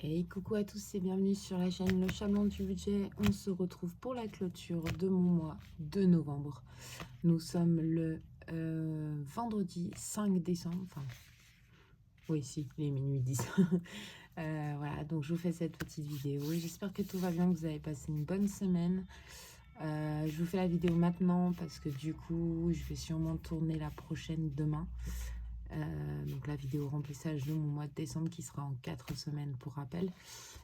Hey, coucou à tous et bienvenue sur la chaîne Le Chablon du Budget. On se retrouve pour la clôture de mon mois de novembre. Nous sommes le vendredi 5 décembre. Enfin, oui, si, il est minuit 10. Voilà, donc je vous fais cette petite vidéo. J'espère que tout va bien, que vous avez passé une bonne semaine. Je vous fais la vidéo maintenant parce que du coup, je vais sûrement tourner la prochaine demain. Donc la vidéo remplissage de mon mois de décembre qui sera en 4 semaines pour rappel.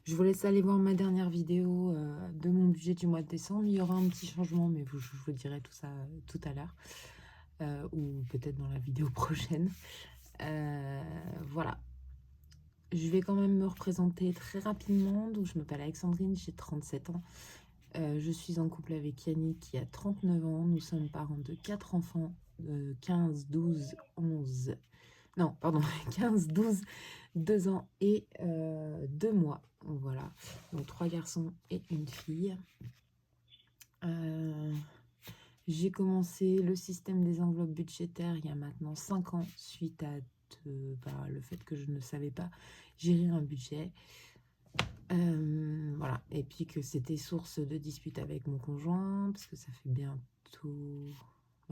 Je vous laisse aller voir ma dernière vidéo de mon budget du mois de décembre. Il y aura un petit changement, mais je vous dirai tout ça tout à l'heure. Ou peut-être dans la vidéo prochaine. Voilà. Je vais quand même me représenter très rapidement. Donc je m'appelle Alexandrine, j'ai 37 ans. Je suis en couple avec Yannick qui a 39 ans. Nous sommes parents de 4 enfants, 15, 12, 11... Non, pardon, 15, 12, 2 ans et 2 mois. Voilà, donc 3 garçons et une fille. J'ai commencé le système des enveloppes budgétaires il y a maintenant 5 ans, suite à le fait que je ne savais pas gérer un budget. Voilà, et puis que c'était source de disputes avec mon conjoint, parce que ça fait bientôt...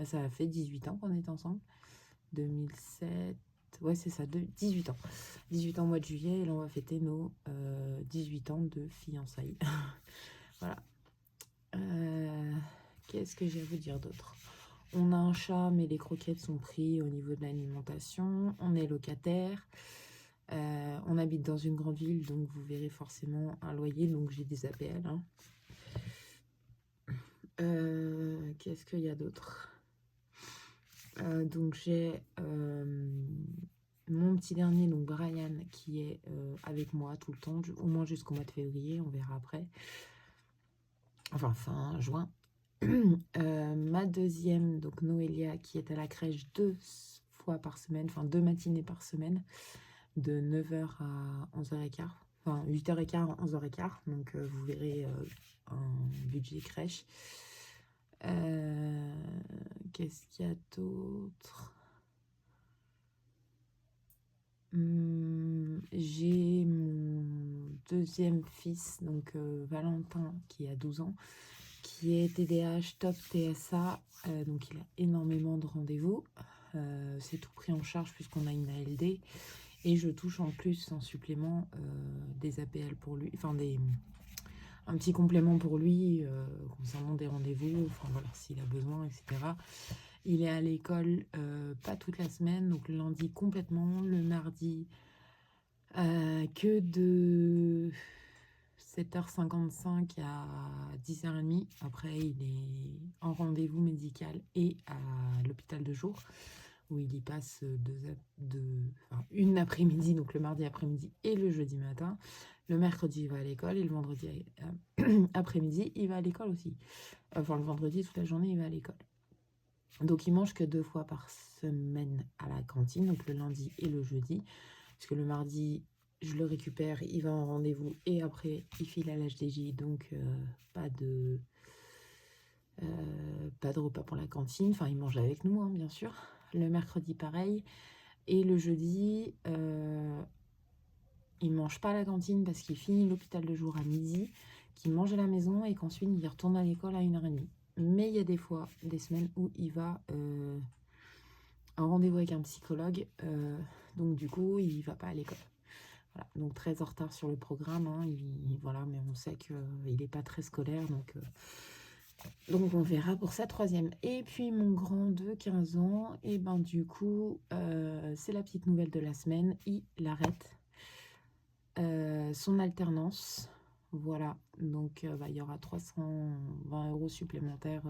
ça a fait 18 ans qu'on est ensemble, 2007... Ouais, c'est ça, 18 ans. 18 ans au mois de juillet, et là, on va fêter nos 18 ans de fiançailles. Voilà. Qu'est-ce que j'ai à vous dire d'autre? On a un chat, mais les croquettes sont prises au niveau de l'alimentation. On est locataire. On habite dans une grande ville, donc vous verrez forcément un loyer, donc j'ai des APL. Hein. Qu'est-ce qu'il y a d'autre? Donc j'ai mon petit dernier, donc Brian, qui est avec moi tout le temps, au moins jusqu'au mois de février, on verra après. Enfin, fin juin. Ma deuxième, donc Noélia, qui est à la crèche 2 fois par semaine, enfin 2 matinées par semaine, de 9h à 11h15, enfin 8h15 à 11h15, donc vous verrez un budget crèche. Qu'est-ce qu'il y a d'autre? J'ai mon deuxième fils, donc Valentin, qui a 12 ans, qui est TDAH top TSA, donc il a énormément de rendez-vous. C'est tout pris en charge puisqu'on a une ALD, et je touche en plus en supplément des APL pour lui, enfin un petit complément pour lui concernant des rendez-vous, enfin voilà, s'il a besoin, etc. Il est à l'école pas toute la semaine, donc le lundi complètement, le mardi que de 7h55 à 10h30. Après, il est en rendez-vous médical et à l'hôpital de jour, où il y passe une après-midi, donc le mardi après-midi et le jeudi matin. Le mercredi, il va à l'école, et le vendredi après-midi, il va à l'école aussi. Enfin, le vendredi, toute la journée, il va à l'école. Donc, il mange que 2 fois par semaine à la cantine, donc le lundi et le jeudi. Parce que le mardi, je le récupère, il va en rendez-vous et après, il file à l'HDJ. Donc, pas de repas pour la cantine. Enfin, il mange avec nous, hein, bien sûr. Le mercredi, pareil. Et le jeudi, il mange pas à la cantine parce qu'il finit l'hôpital de jour à midi, qu'il mange à la maison et qu'ensuite, il retourne à l'école à 1h30. Mais il y a des fois, des semaines où il va en rendez-vous avec un psychologue. Donc, du coup, il va pas à l'école. Voilà, donc très en retard sur le programme, hein, voilà, mais on sait qu'il n'est pas très scolaire, donc on verra pour sa troisième. Et puis mon grand de 15 ans, et ben du coup, c'est la petite nouvelle de la semaine, il arrête son alternance. Voilà, donc il y aura 320 € supplémentaires,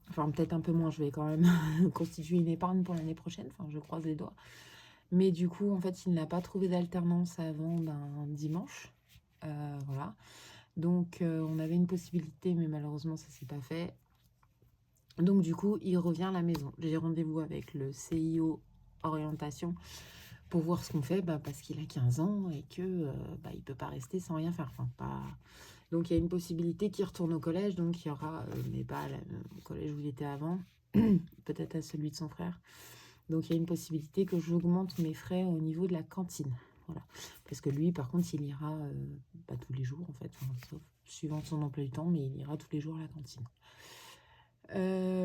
enfin peut-être un peu moins, je vais quand même constituer une épargne pour l'année prochaine, enfin je croise les doigts. Mais du coup, en fait, il n'a pas trouvé d'alternance avant d'un dimanche. Voilà. Donc, on avait une possibilité, mais malheureusement, ça ne s'est pas fait. Donc, du coup, il revient à la maison. J'ai rendez-vous avec le CIO orientation pour voir ce qu'on fait, parce qu'il a 15 ans et que il ne peut pas rester sans rien faire. Enfin, pas... Donc, il y a une possibilité qu'il retourne au collège. Donc, il y aura, mais pas au collège où il était avant, peut-être à celui de son frère. Donc, il y a une possibilité que j'augmente mes frais au niveau de la cantine. Voilà. Parce que lui, par contre, il ira pas tous les jours, en fait, enfin, sauf suivant son emploi du temps, mais il ira tous les jours à la cantine.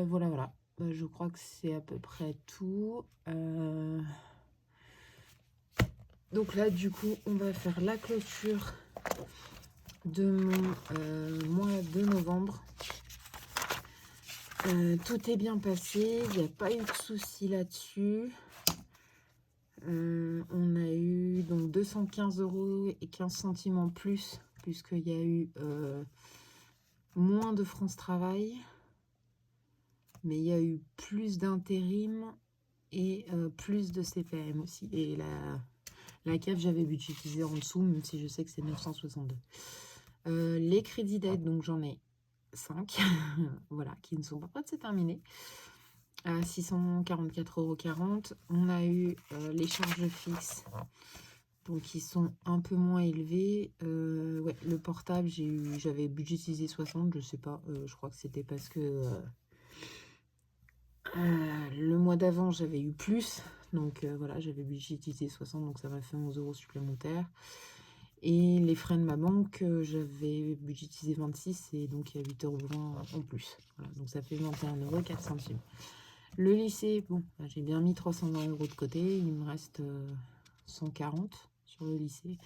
Voilà, voilà. Je crois que c'est à peu près tout. Donc là, du coup, on va faire la clôture de mon mois de novembre. Tout est bien passé, il n'y a pas eu de soucis là-dessus. On a eu donc 215 € et 15 centimes en plus, puisqu'il y a eu moins de France Travail, mais il y a eu plus d'intérim et plus de CPM aussi. Et la CAF, j'avais budgétisé en dessous, même si je sais que c'est 962. Les crédits d'aide, donc j'en ai 5, voilà, qui ne sont pas prêts de se terminer. À 644,40 €. On a eu les charges fixes, donc qui sont un peu moins élevées. Ouais, le portable, j'avais budgétisé 60, je sais pas, je crois que c'était parce que le mois d'avant, j'avais eu plus. Donc voilà, j'avais budgétisé 60, donc ça m'a fait 11 € supplémentaires. Et les frais de ma banque, j'avais budgétisé 26, et donc il y a 8,20 € en plus. Voilà, donc ça fait 21 € 4 centimes. Le lycée, bon, j'ai bien mis 320 € de côté. Il me reste 140 sur le lycée.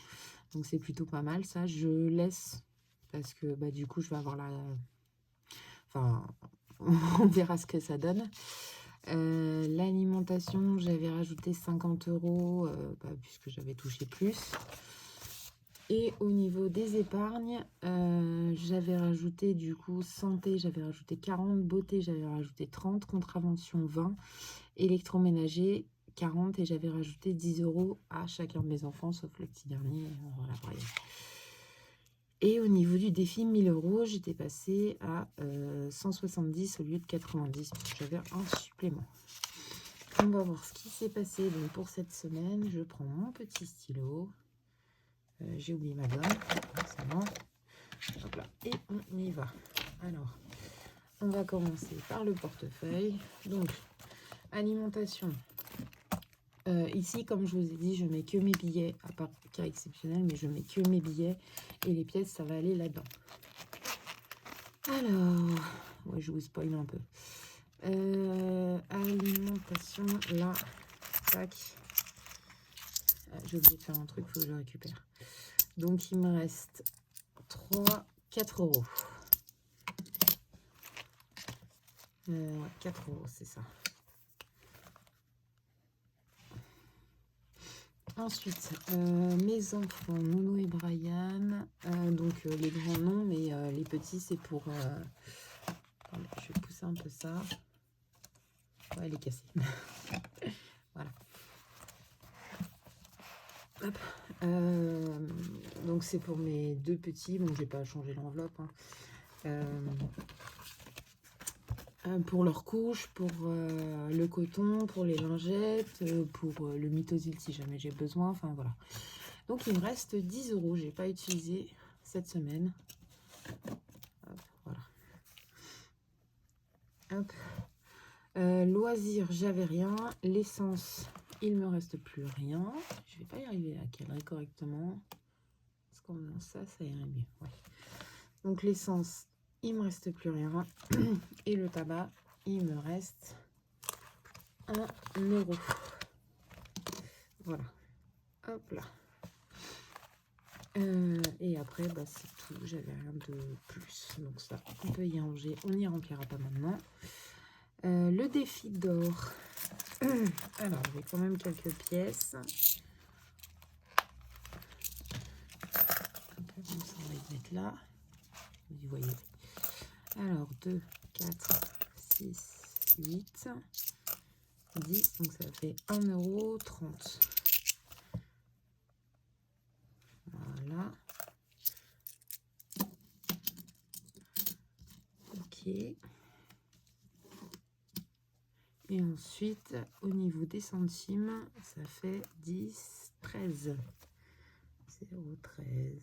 Donc c'est plutôt pas mal, ça. Je laisse parce que bah, du coup, je vais avoir la... Enfin, on verra ce que ça donne. L'alimentation, j'avais rajouté 50 € puisque j'avais touché plus. Et au niveau des épargnes, j'avais rajouté du coup santé, j'avais rajouté 40, beauté, j'avais rajouté 30, contravention 20, électroménager 40, et j'avais rajouté 10 € à chacun de mes enfants, sauf le petit dernier. Voilà, bref. Et au niveau du défi 1000 €, j'étais passée à 170 au lieu de 90, parce que j'avais un supplément. On va voir ce qui s'est passé donc, pour cette semaine. Je prends mon petit stylo. J'ai oublié ma gomme, forcément. Hop là, et on y va. Alors, on va commencer par le portefeuille. Donc, alimentation. Ici, comme je vous ai dit, je mets que mes billets, à part cas exceptionnel, mais je mets que mes billets, et les pièces, ça va aller là-dedans. Alors, ouais, je vous spoil un peu. Alimentation, là, tac. J'ai oublié de faire un truc, il faut que je le récupère. Donc, il me reste 4 €. 4 €, c'est ça. Ensuite, mes enfants, Nono et Brian. Donc, les grands non, mais les petits, c'est pour... Attendez, je vais pousser un peu ça. Ouais, elle est cassée. Voilà. Hop. Donc, c'est pour mes deux petits. Bon, je vais pas changer l'enveloppe. Pour leurs couches, pour le coton, pour les lingettes, pour le Mythosil si jamais j'ai besoin, enfin voilà. Donc il me reste 10 €, j'ai pas utilisé cette semaine. Hop, voilà. Hop. Loisirs, j'avais rien. L'essence, il me reste plus rien. Je vais pas y arriver à cadrer correctement. Est-ce qu'on a ça, ça irait mieux. Ouais. Donc l'essence, il me reste plus rien. Et le tabac, il me reste 1 €. Voilà. Hop là. Et après, bah, c'est tout. J'avais rien de plus. Donc ça, on peut y ranger. On n'y remplira pas maintenant. Le défi d'or. Alors, j'ai quand même quelques pièces. Comme ça, on va y mettre là. Vous voyez. Alors, 2, 4, 6, 8, 10. Donc, ça fait 1,30 €. Voilà. Ok. Et ensuite, au niveau des centimes, ça fait 10, 13. 0,13.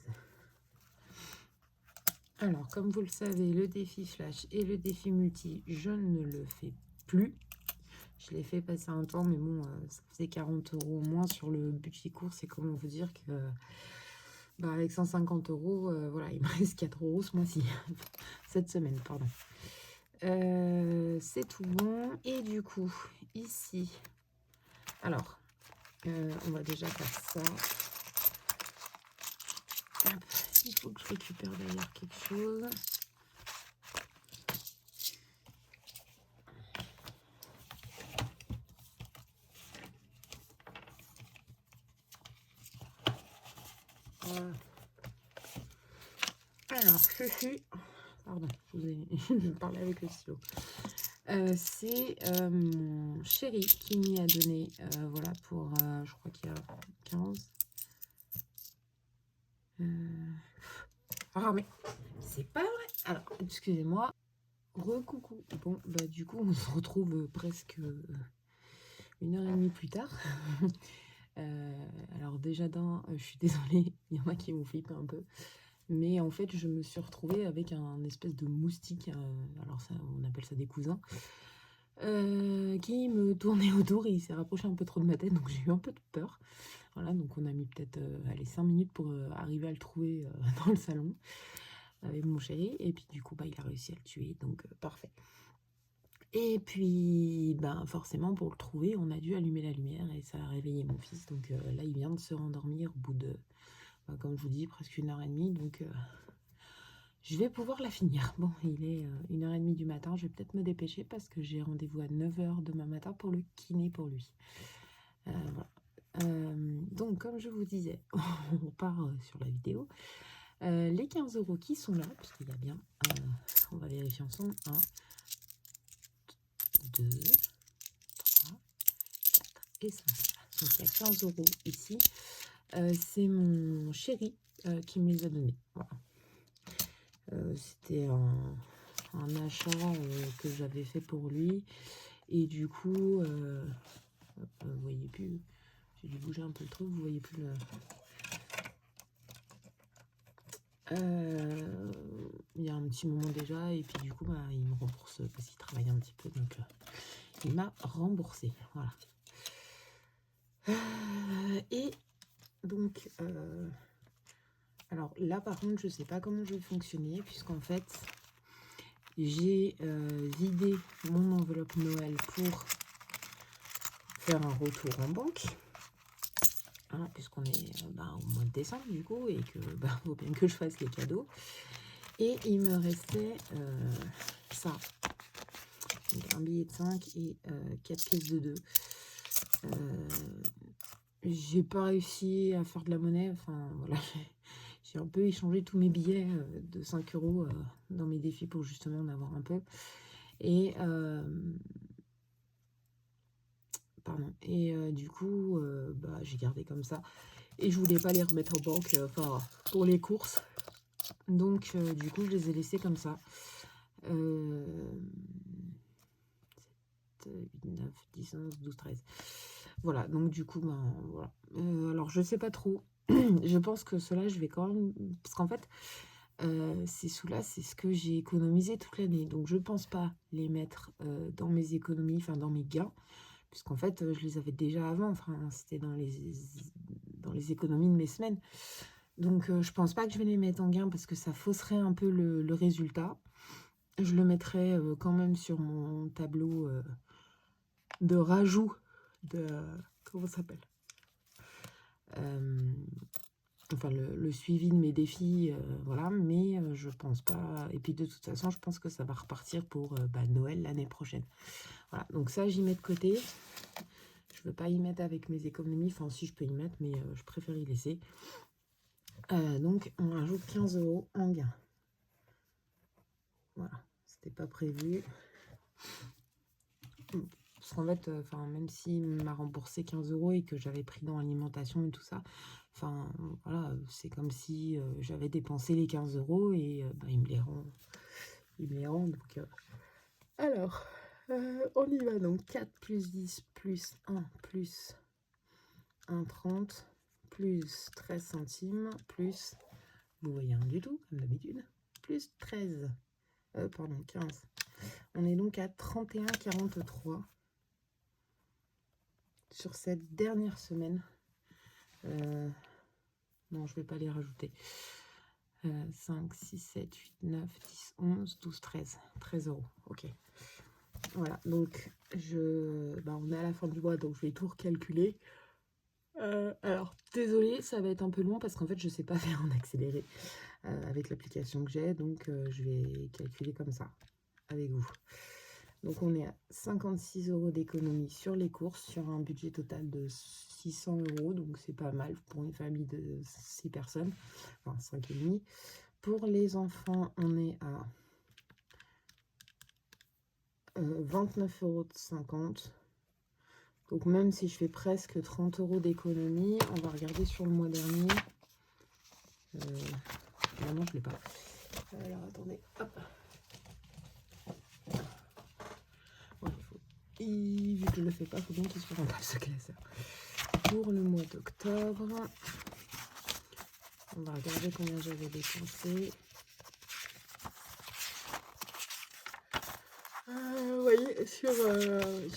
Alors, comme vous le savez, le défi flash et le défi multi, je ne le fais plus. Je l'ai fait passer un temps, mais bon, ça faisait 40 € au moins sur le budget course. Et comment vous dire que bah, avec 150 €, voilà, il me reste 4 € ce mois-ci. Cette semaine, pardon. C'est tout bon. Et du coup, ici, alors, on va déjà faire ça. Hop, il faut que je récupère d'ailleurs quelque chose. Voilà. Alors, ceci, pardon, je parlais avec le stylo. C'est mon chéri qui m'y a donné, voilà, pour, je crois qu'il y a 15. Ah, mais c'est pas vrai. Alors, excusez-moi. Recoucou. Bon, bah du coup, on se retrouve presque 1h30 plus tard. Alors déjà je suis désolée, il y en a qui m'ont flippé un peu. Mais en fait, je me suis retrouvée avec un espèce de moustique, alors ça, on appelle ça des cousins, qui me tournait autour et il s'est rapproché un peu trop de ma tête, donc j'ai eu un peu de peur. Voilà, donc on a mis peut-être 5 minutes pour arriver à le trouver dans le salon avec mon chéri. Et puis du coup, bah, il a réussi à le tuer, donc parfait. Et puis, ben, forcément, pour le trouver, on a dû allumer la lumière et ça a réveillé mon fils. Donc là, il vient de se rendormir au bout de, comme je vous dis, presque 1h30. Donc, je vais pouvoir la finir. Bon, il est 1h30 du matin. Je vais peut-être me dépêcher parce que j'ai rendez-vous à 9h demain matin pour le kiné pour lui. Voilà. Donc, comme je vous disais, on part sur la vidéo. Les 15 € qui sont là, puisqu'il y a bien, on va vérifier ensemble, 1, 2, 3, 4 et 5. Donc il y a 15 € ici. C'est mon chéri qui me les a donnés. Voilà. C'était un achat que j'avais fait pour lui. Et du coup, vous voyez plus, j'ai dû bouger un peu le truc, vous voyez plus le... il y a un petit moment déjà, et puis du coup, bah, il me rembourse parce qu'il travaille un petit peu, donc il m'a remboursé. Voilà. Et donc, alors là par contre, je sais pas comment je vais fonctionner, puisqu'en fait, j'ai vidé mon enveloppe Noël pour faire un retour en banque. Hein, puisqu'on est au mois de décembre du coup, et que faut bien que je fasse les cadeaux. Et il me restait ça. Donc un billet de 5 et 4 pièces de 2. J'ai pas réussi à faire de la monnaie. Enfin voilà, j'ai un peu échangé tous mes billets de 5 € dans mes défis pour justement en avoir un peu. Et pardon. Et du coup, j'ai gardé comme ça. Et je voulais pas les remettre en banque, pour les courses. Donc du coup, je les ai laissés comme ça. 7, 8, 9, 10, 11, 12, 13. Voilà, donc du coup, voilà. Alors, je sais pas trop. Je pense que cela, je vais quand même... Parce qu'en fait, ces sous-là, c'est ce que j'ai économisé toute l'année. Donc, je pense pas les mettre dans mes économies, enfin, dans mes gains. Puisqu'en fait, je les avais déjà avant. Enfin, c'était dans les économies de mes semaines. Donc, je pense pas que je vais les mettre en gain parce que ça fausserait un peu le résultat. Je le mettrai quand même sur mon tableau de rajout de... Comment ça s'appelle, enfin, le suivi de mes défis, voilà. Mais je pense pas... Et puis, de toute façon, je pense que ça va repartir pour Noël l'année prochaine. Voilà, donc ça, j'y mets de côté. Je veux pas y mettre avec mes économies. Enfin, si, je peux y mettre, mais je préfère y laisser. Donc, on rajoute 15 € en gain. Voilà, c'était pas prévu. Parce qu'en fait, même s'il m'a remboursé 15 € et que j'avais pris dans l'alimentation et tout ça, enfin, voilà, c'est comme si j'avais dépensé les 15 € et il me les rend. Il me les rend, donc... Alors, on y va. Donc, 4 plus 10 plus 1 plus 1,30 plus 13 centimes plus... Vous voyez rien du tout, comme d'habitude. Plus 13. Pardon, 15. On est donc à 31,43. sur cette dernière semaine. Non, je vais pas les rajouter. 5, 6, 7, 8, 9, 10, 11, 12, 13. 13 euros. Ok. Voilà, donc on est à la fin du mois, donc je vais tout recalculer. Alors, désolée, ça va être un peu long parce qu'en fait, je sais pas faire en accéléré avec l'application que j'ai, donc je vais calculer comme ça avec vous. Donc, on est à 56 euros d'économie sur les courses, sur un budget total de 600 euros, donc c'est pas mal pour une famille de 6 personnes, enfin 5,5. Pour les enfants, on est à 29,50 euros. Donc même si je fais presque 30 euros d'économie, on va regarder sur le mois dernier. Non, je ne l'ai pas. Alors attendez, hop. Ouais, vu que je ne le fais pas, il faut bien qu'il soit rentable ce classeur. Pour le mois d'octobre, on va regarder combien j'avais dépensé. Vous voyez,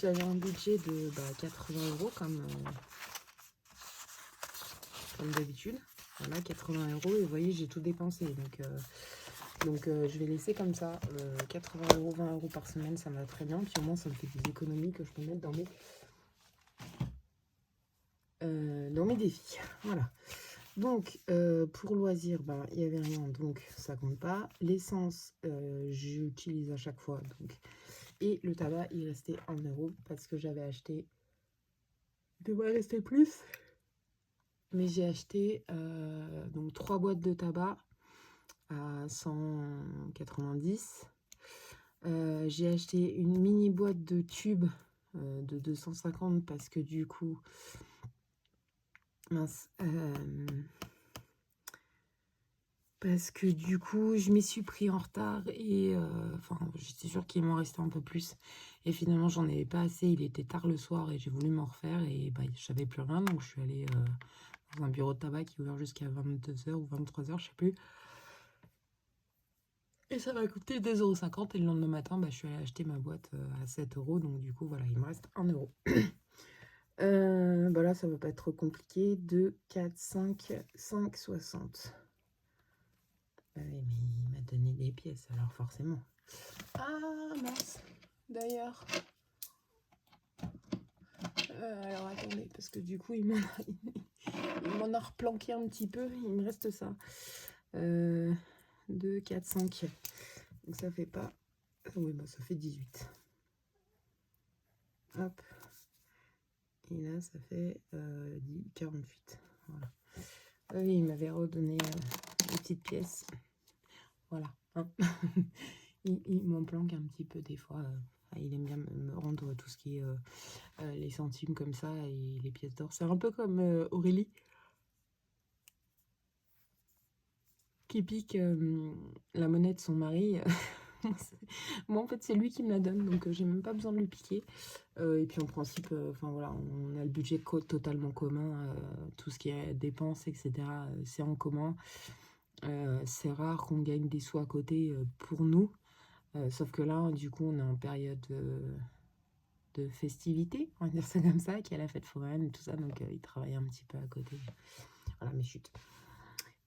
j'avais un budget de 80 euros comme d'habitude. Voilà, 80 euros et vous voyez, j'ai tout dépensé. Donc je vais laisser comme ça. 80 euros, 20 euros par semaine, ça me va très bien. Puis au moins, ça me fait des économies que je peux mettre dans mes défis. Voilà. Donc, pour loisirs, il n'y avait rien, donc ça compte pas. L'essence, j'utilise à chaque fois. Donc. Et le tabac, il restait 1 euro parce que j'avais acheté. Il devrait rester plus. Mais j'ai acheté donc 3 boîtes de tabac à 190. J'ai acheté une mini boîte de tubes de 250 parce que du coup, je m'y suis pris en retard et j'étais sûre qu'il m'en restait un peu plus. Et finalement, j'en avais pas assez. Il était tard le soir et j'ai voulu m'en refaire et j'avais plus rien. Donc, je suis allée dans un bureau de tabac qui est ouvert jusqu'à 22 h ou 23 h, je sais plus. Et ça m'a coûté 2,50 € et le lendemain matin, je suis allée acheter ma boîte à 7 euros. Donc du coup, voilà, il me reste 1 euro. Là, ça va pas être trop compliqué. 2, 4, 5, 5, 60. Mais il m'a donné des pièces, alors forcément. Ah mince, d'ailleurs. Alors attendez, parce que du coup, il m'en a replanqué un petit peu. Il me reste ça. 2, 4, 5. Donc ça fait pas... Oui, ça fait 18. Hop. Et là, ça fait 48. Voilà. Oui, il m'avait redonné des petites pièces. Voilà. Hein. il m'en planque un petit peu des fois. Il aime bien me rendre tout ce qui est les centimes comme ça et les pièces d'or. C'est un peu comme Aurélie qui pique la monnaie de son mari. Moi, en fait, c'est lui qui me la donne, donc j'ai même pas besoin de lui piquer. Et puis, en principe, voilà, on a le budget totalement commun. Tout ce qui est dépenses, etc., c'est en commun. C'est rare qu'on gagne des sous à côté pour nous. Sauf que là, du coup, on est en période de festivité, on va dire ça comme ça, qui est la fête foraine et tout ça. Donc, il travaille un petit peu à côté. Voilà, mais chut.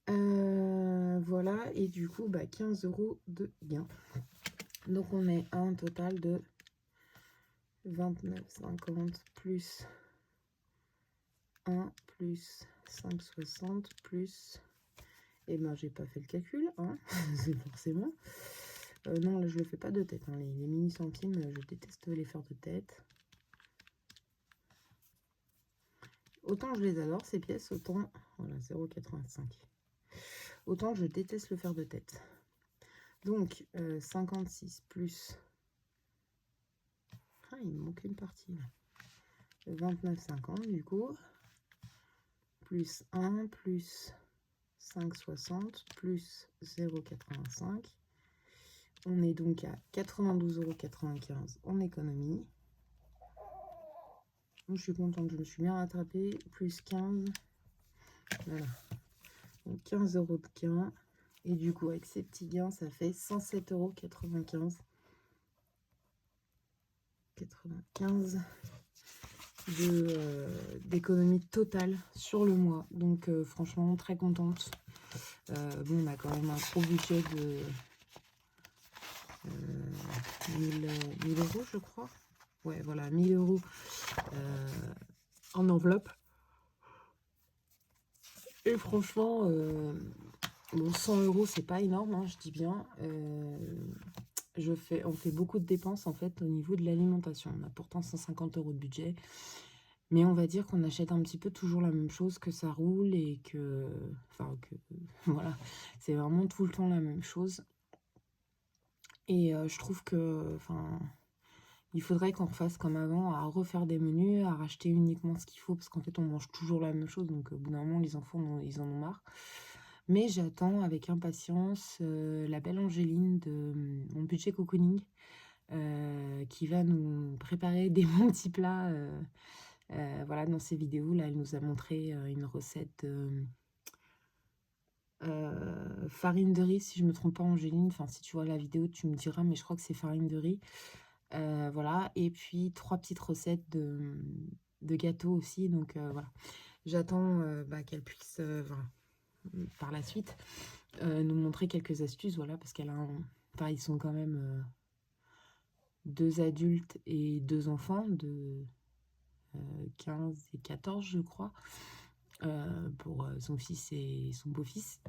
Voilà, et du coup, 15 euros de gain. Donc, on est à un total de 29,50 plus 1 plus 5,60 plus... Et j'ai pas fait le calcul, hein. C'est forcément... non, là, je le fais pas de tête. Hein. Les mini centimes, je déteste les faire de tête. Autant je les adore, ces pièces, autant... Voilà, 0,85. Autant je déteste le faire de tête. Donc, 56 plus... Ah, il me manque une partie, là. 29,50, du coup. Plus 1, plus 5,60, plus 0,85. On est donc à 92,95 € en économie. Donc, je suis contente, je me suis bien rattrapée. Plus 15. Voilà. Donc 15 € de gain. Et du coup, avec ces petits gains, ça fait 107,95 €. 95. d'économie totale sur le mois. Donc franchement, très contente. Bon, on a quand même un gros budget de 1000 euros, je crois. Ouais, voilà, 1000 euros en enveloppe. Et franchement, bon, 100 euros, c'est pas énorme, hein, je dis bien. On fait beaucoup de dépenses en fait au niveau de l'alimentation. On a pourtant 150 euros de budget. Mais on va dire qu'on achète un petit peu toujours la même chose, que ça roule et que... Enfin, que... Voilà, c'est vraiment tout le temps la même chose. Et je trouve que... Enfin, il faudrait qu'on refasse comme avant, à refaire des menus, à racheter uniquement ce qu'il faut, parce qu'en fait, on mange toujours la même chose. Donc, au bout d'un moment, les enfants, ils en ont marre. Mais j'attends avec impatience la belle Angéline de mon budget cocooning, qui va nous préparer des bons petits plats. Voilà, dans ces vidéos, là, elle nous a montré une recette farine de riz, si je me trompe pas, Angéline. Enfin, si tu vois la vidéo, tu me diras, mais je crois que c'est farine de riz. Voilà, et puis 3 petites recettes de gâteaux aussi. Donc voilà, j'attends qu'elle puisse, voilà, par la suite, nous montrer quelques astuces, voilà, parce qu'elle a enfin, ils sont quand même 2 adultes et 2 enfants de 15 et 14, je crois, pour son fils et son beau-fils.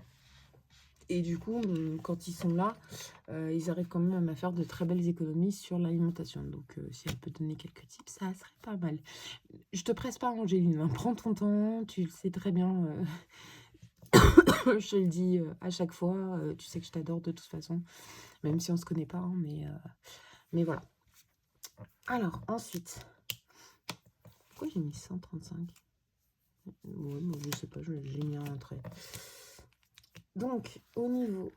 Et du coup, quand ils sont là, ils arrivent quand même à me faire de très belles économies sur l'alimentation. Donc, si elle peut donner quelques tips, ça serait pas mal. Je te presse pas, Angéline, hein. Prends ton temps, tu le sais très bien. Je te le dis à chaque fois. Tu sais que je t'adore de toute façon, même si on se connaît pas, hein, mais voilà. Alors, ensuite, pourquoi j'ai mis 135? Ouais, bon, je sais pas, j'ai mis un trait. Donc, au niveau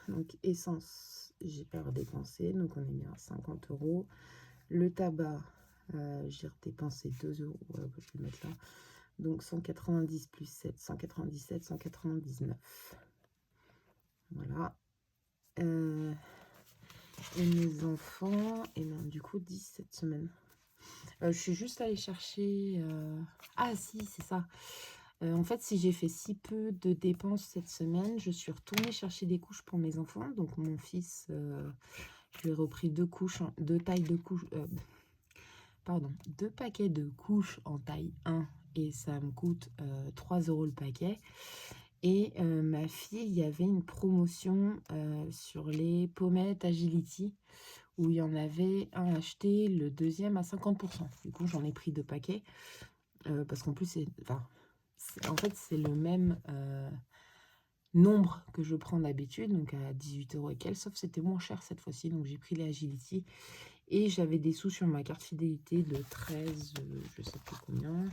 donc essence, j'ai pas redépensé, donc on est bien à 50 euros. Le tabac, j'ai redépensé 2 euros. Ouais, bah, je vais le mettre là. Donc 190 plus 7, 197, 199. Voilà. Et mes enfants, et bien du coup 17 semaines. Je suis juste allée chercher... Ah si, c'est ça. En fait, si j'ai fait si peu de dépenses cette semaine, je suis retournée chercher des couches pour mes enfants. Donc mon fils, je lui ai repris 2 couches, 2 tailles de couches... pardon, 2 paquets de couches en taille 1 et ça me coûte 3 euros le paquet. Et ma fille, il y avait une promotion sur les pommettes Agility où il y en avait un acheté, le deuxième à 50%. Du coup, j'en ai pris 2 paquets parce qu'en plus, en fait, c'est le même nombre que je prends d'habitude, donc à 18 euros et quelques, sauf que c'était moins cher cette fois-ci, donc j'ai pris les Agility. Et j'avais des sous sur ma carte fidélité de 13, je sais plus combien.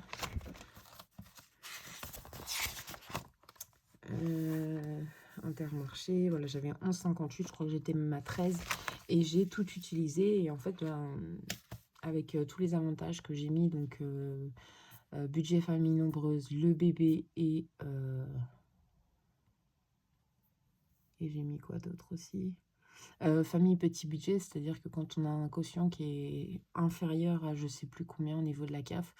Intermarché, voilà, j'avais 11,58, je crois que j'étais même à 13. Et j'ai tout utilisé. Et en fait, avec tous les avantages que j'ai mis, donc budget famille nombreuse, le bébé et j'ai mis quoi d'autre aussi? Famille petit budget, c'est-à-dire que quand on a un quotient qui est inférieur à je sais plus combien au niveau de la CAF,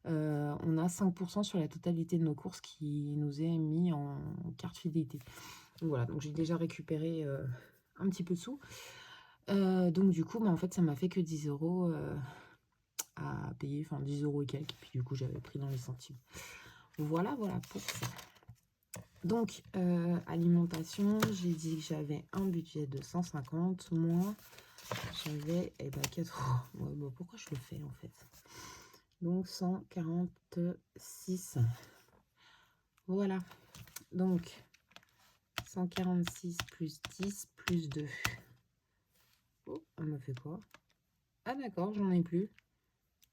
on a 5% sur la totalité de nos courses qui nous est mis en carte fidélité. Donc voilà, donc j'ai déjà récupéré un petit peu de sous. Donc du coup, en fait, ça m'a fait que 10 euros à payer, enfin 10 euros et quelques, puis du coup j'avais pris dans les centimes. Voilà, voilà pour ça. Donc, alimentation, j'ai dit que j'avais un budget de 150, moins j'avais 4 euros. Ouais, bon, pourquoi je le fais en fait? Donc 146. Voilà. Donc 146 plus 10 plus 2. Oh, elle m'a fait quoi? Ah d'accord, j'en ai plus.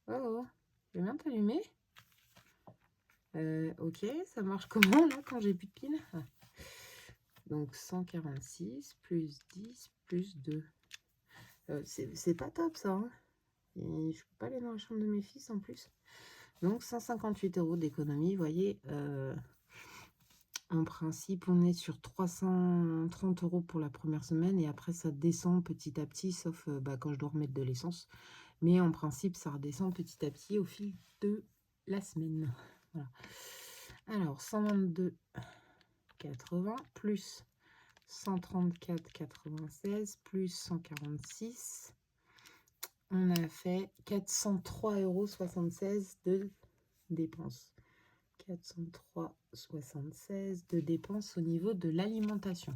Oh, j'ai même pas allumé. Ok, ça marche comment là quand j'ai plus de piles? Donc 146 plus 10 plus 2. C'est pas top ça, hein. Et je peux pas aller dans la chambre de mes fils en plus. Donc 158 euros d'économie, vous voyez. En principe, on est sur 330 euros pour la première semaine et après ça descend petit à petit, sauf quand je dois remettre de l'essence. Mais en principe, ça redescend petit à petit au fil de la semaine. Voilà. Alors, 122,80 plus 134,96 plus 146. On a fait 403,76 € de dépenses. 403,76 € de dépenses au niveau de l'alimentation.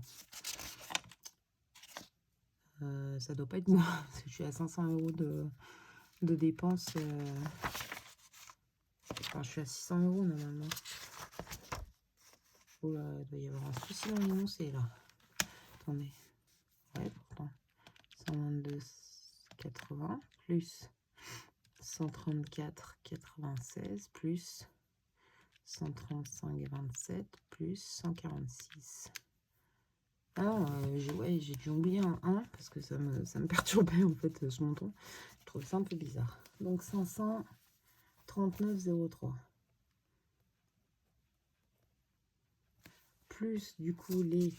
Ça doit pas être moi, parce que je suis à 500 € de dépenses. Enfin, je suis à 600 € normalement. Oh là, il doit y avoir un souci dans l'énoncé là. Attendez. Ouais, pourtant. 122,80 plus 134,96 plus 135,27 plus 146. Ah non, j'ai dû oublier un 1 parce que ça me perturbait en fait ce montant. Je trouve ça un peu bizarre. Donc 539,03 plus du coup les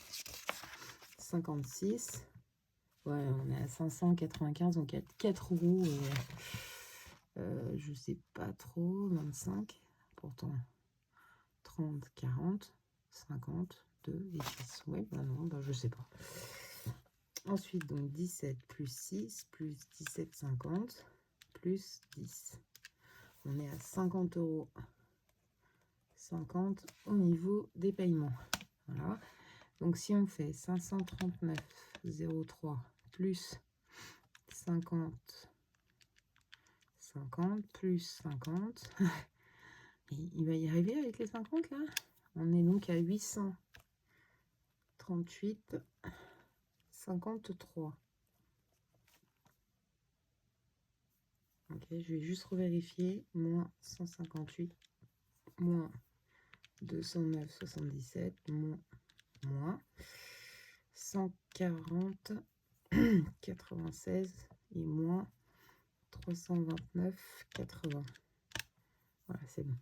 56. Ouais, on est à 595, donc 4 €. Je sais pas trop, 25. Pourtant, 30, 40, 50, 2 et 10. Ouais, bah non, bah je sais pas. Ensuite, donc 17 plus 6 plus 17,50 plus 10. On est à 50 €. 50 au niveau des paiements. Voilà. Donc, si on fait 539,03 plus 50, 50 plus 50. Il va y arriver avec les 50 là. On est donc à 838,53. Ok, je vais juste revérifier. Moins 158, moins 209,77, moins 140,96 et moins 329,80. Voilà, c'est bon.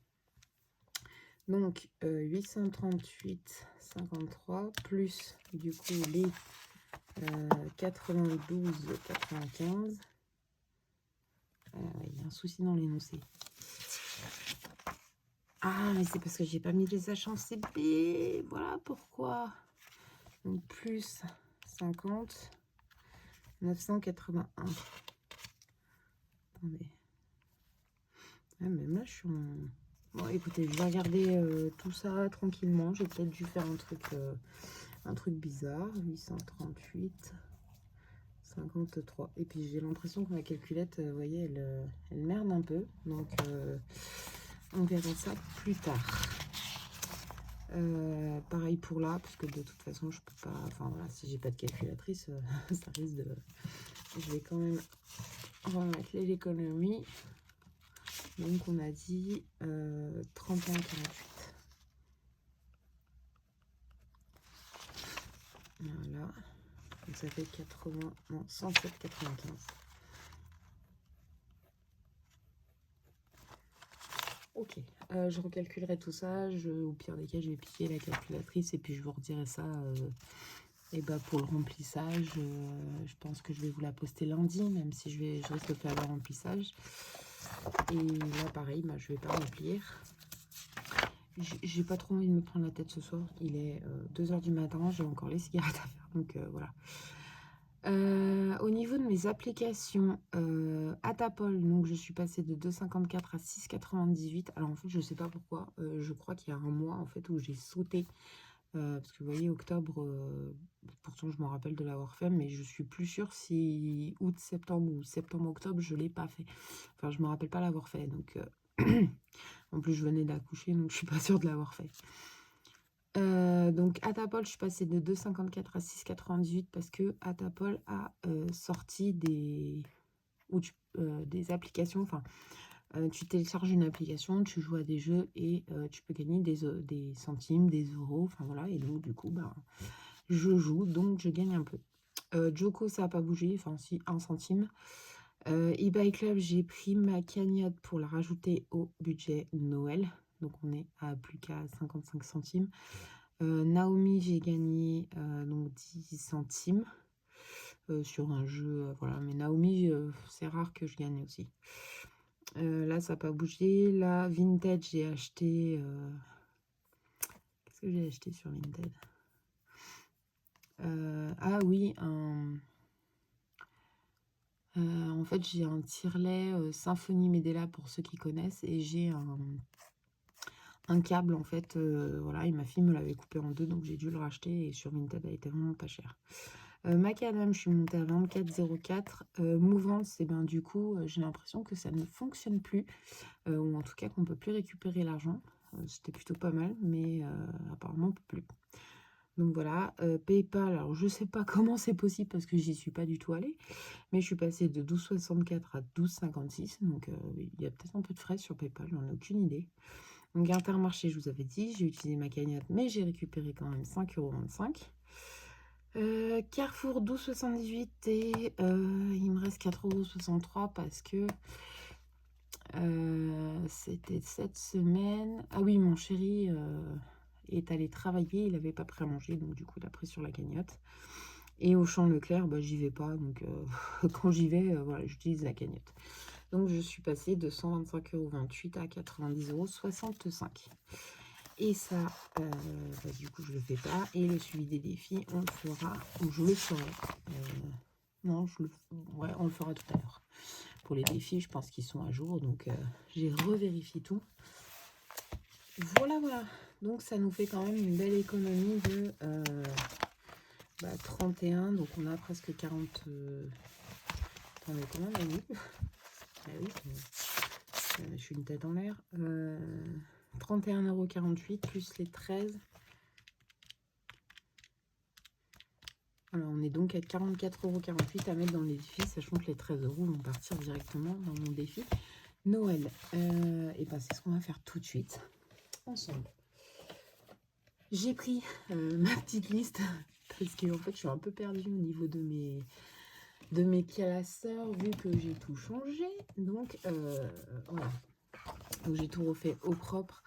Donc, 838,53 plus, du coup, les 92,95. Il y a un souci dans l'énoncé. Ah, mais c'est parce que j'ai pas mis les achats en CP. Voilà pourquoi. Donc, plus 50, 981. Attendez. Ah, même là, je suis en... Bon, écoutez, je vais regarder tout ça tranquillement. J'ai peut-être dû faire un truc bizarre. 838, 53. Et puis, j'ai l'impression que ma calculette, vous voyez, elle merde un peu. Donc, on verra ça plus tard. Pareil pour là, parce que de toute façon, je peux pas... Enfin, voilà, si j'ai pas de calculatrice, ça risque de... Je vais quand même remettre l'économie. Donc, on a dit 31,48. Voilà. Donc, ça fait 80... Non, 107,95. Ok. Je recalculerai tout ça. Au pire des cas, je vais piquer la calculatrice et puis je vous redirai ça. Et bah pour le remplissage, je pense que je vais vous la poster lundi, même si je risque de faire le remplissage. Et là, pareil, bah, je vais pas remplir. J'ai pas trop envie de me prendre la tête ce soir. Il est 2 h du matin, j'ai encore les cigarettes à faire, donc voilà. Au niveau de mes applications, Atapol, donc je suis passée de 2,54 à 6,98. Alors en fait, je sais pas pourquoi. Je crois qu'il y a un mois en fait où j'ai sauté. Parce que vous voyez, octobre, pourtant je me rappelle de l'avoir fait, mais je suis plus sûre si août, septembre ou septembre, octobre, je l'ai pas fait. Enfin, je me rappelle pas l'avoir fait. Donc, en plus, je venais d'accoucher, donc je suis pas sûre de l'avoir fait. Donc, Atapol, je suis passée de 2,54 à 6,98 parce que Atapol a sorti des applications. Enfin, tu télécharges une application, tu joues à des jeux et tu peux gagner des centimes, des euros, enfin voilà. Et donc, du coup, bah, je joue, donc je gagne un peu. Joko, ça n'a pas bougé, enfin si, 1 centime. eBay Club, j'ai pris ma cagnotte pour la rajouter au budget Noël. Donc, on est à plus qu'à 55 centimes. Naomi, j'ai gagné donc 10 centimes. sur un jeu, voilà. Mais Naomi, c'est rare que je gagne aussi. Là, ça n'a pas bougé. Là, Vinted, j'ai acheté... Qu'est-ce que j'ai acheté sur Vinted? Ah oui, en fait, j'ai un tirelet Symphonie Medela pour ceux qui connaissent. Et j'ai un câble, en fait. Voilà, et ma fille me l'avait coupé en deux, donc j'ai dû le racheter. Et sur Vinted, elle était vraiment pas chère. Macadam, je suis montée à 24,04. Mouvance, c'est ben du coup, j'ai l'impression que ça ne fonctionne plus. Ou en tout cas qu'on ne peut plus récupérer l'argent. C'était plutôt pas mal, mais apparemment on ne peut plus. Donc voilà, PayPal, alors je sais pas comment c'est possible parce que j'y suis pas du tout allée, mais je suis passée de 12,64 à 12,56, donc il y a peut-être un peu de frais sur PayPal, j'en ai aucune idée. Donc Intermarché, je vous avais dit, j'ai utilisé ma cagnotte, mais j'ai récupéré quand même 5,25 €. Carrefour 12,78 et il me reste 4,63 € parce que c'était cette semaine. Ah oui, mon chéri est allé travailler, il n'avait pas pris à manger, donc du coup il a pris sur la cagnotte. Et au Champ Leclerc, bah, j'y vais pas, donc quand j'y vais, voilà, j'utilise la cagnotte. Donc je suis passée de 125,28 € à 90,65 €. Et ça, bah, du coup je le fais pas. Et le suivi des défis, on le fera, ou je le ferai. Non, ouais, on le fera tout à l'heure. Pour les défis, je pense qu'ils sont à jour, donc j'ai revérifié tout. Voilà, voilà. Donc ça nous fait quand même une belle économie de 31. Donc on a presque 40. Attendez, comment on a mis? Ah oui, je suis une tête en l'air. 31,48 € plus les 13. Alors on est donc à 44,48 € à mettre dans les défis, sachant que les 13 € vont partir directement dans mon défi Noël. Et ben c'est ce qu'on va faire tout de suite ensemble. J'ai pris ma petite liste parce que en fait je suis un peu perdue au niveau de mes classeurs vu que j'ai tout changé. Donc voilà. Donc j'ai tout refait au propre.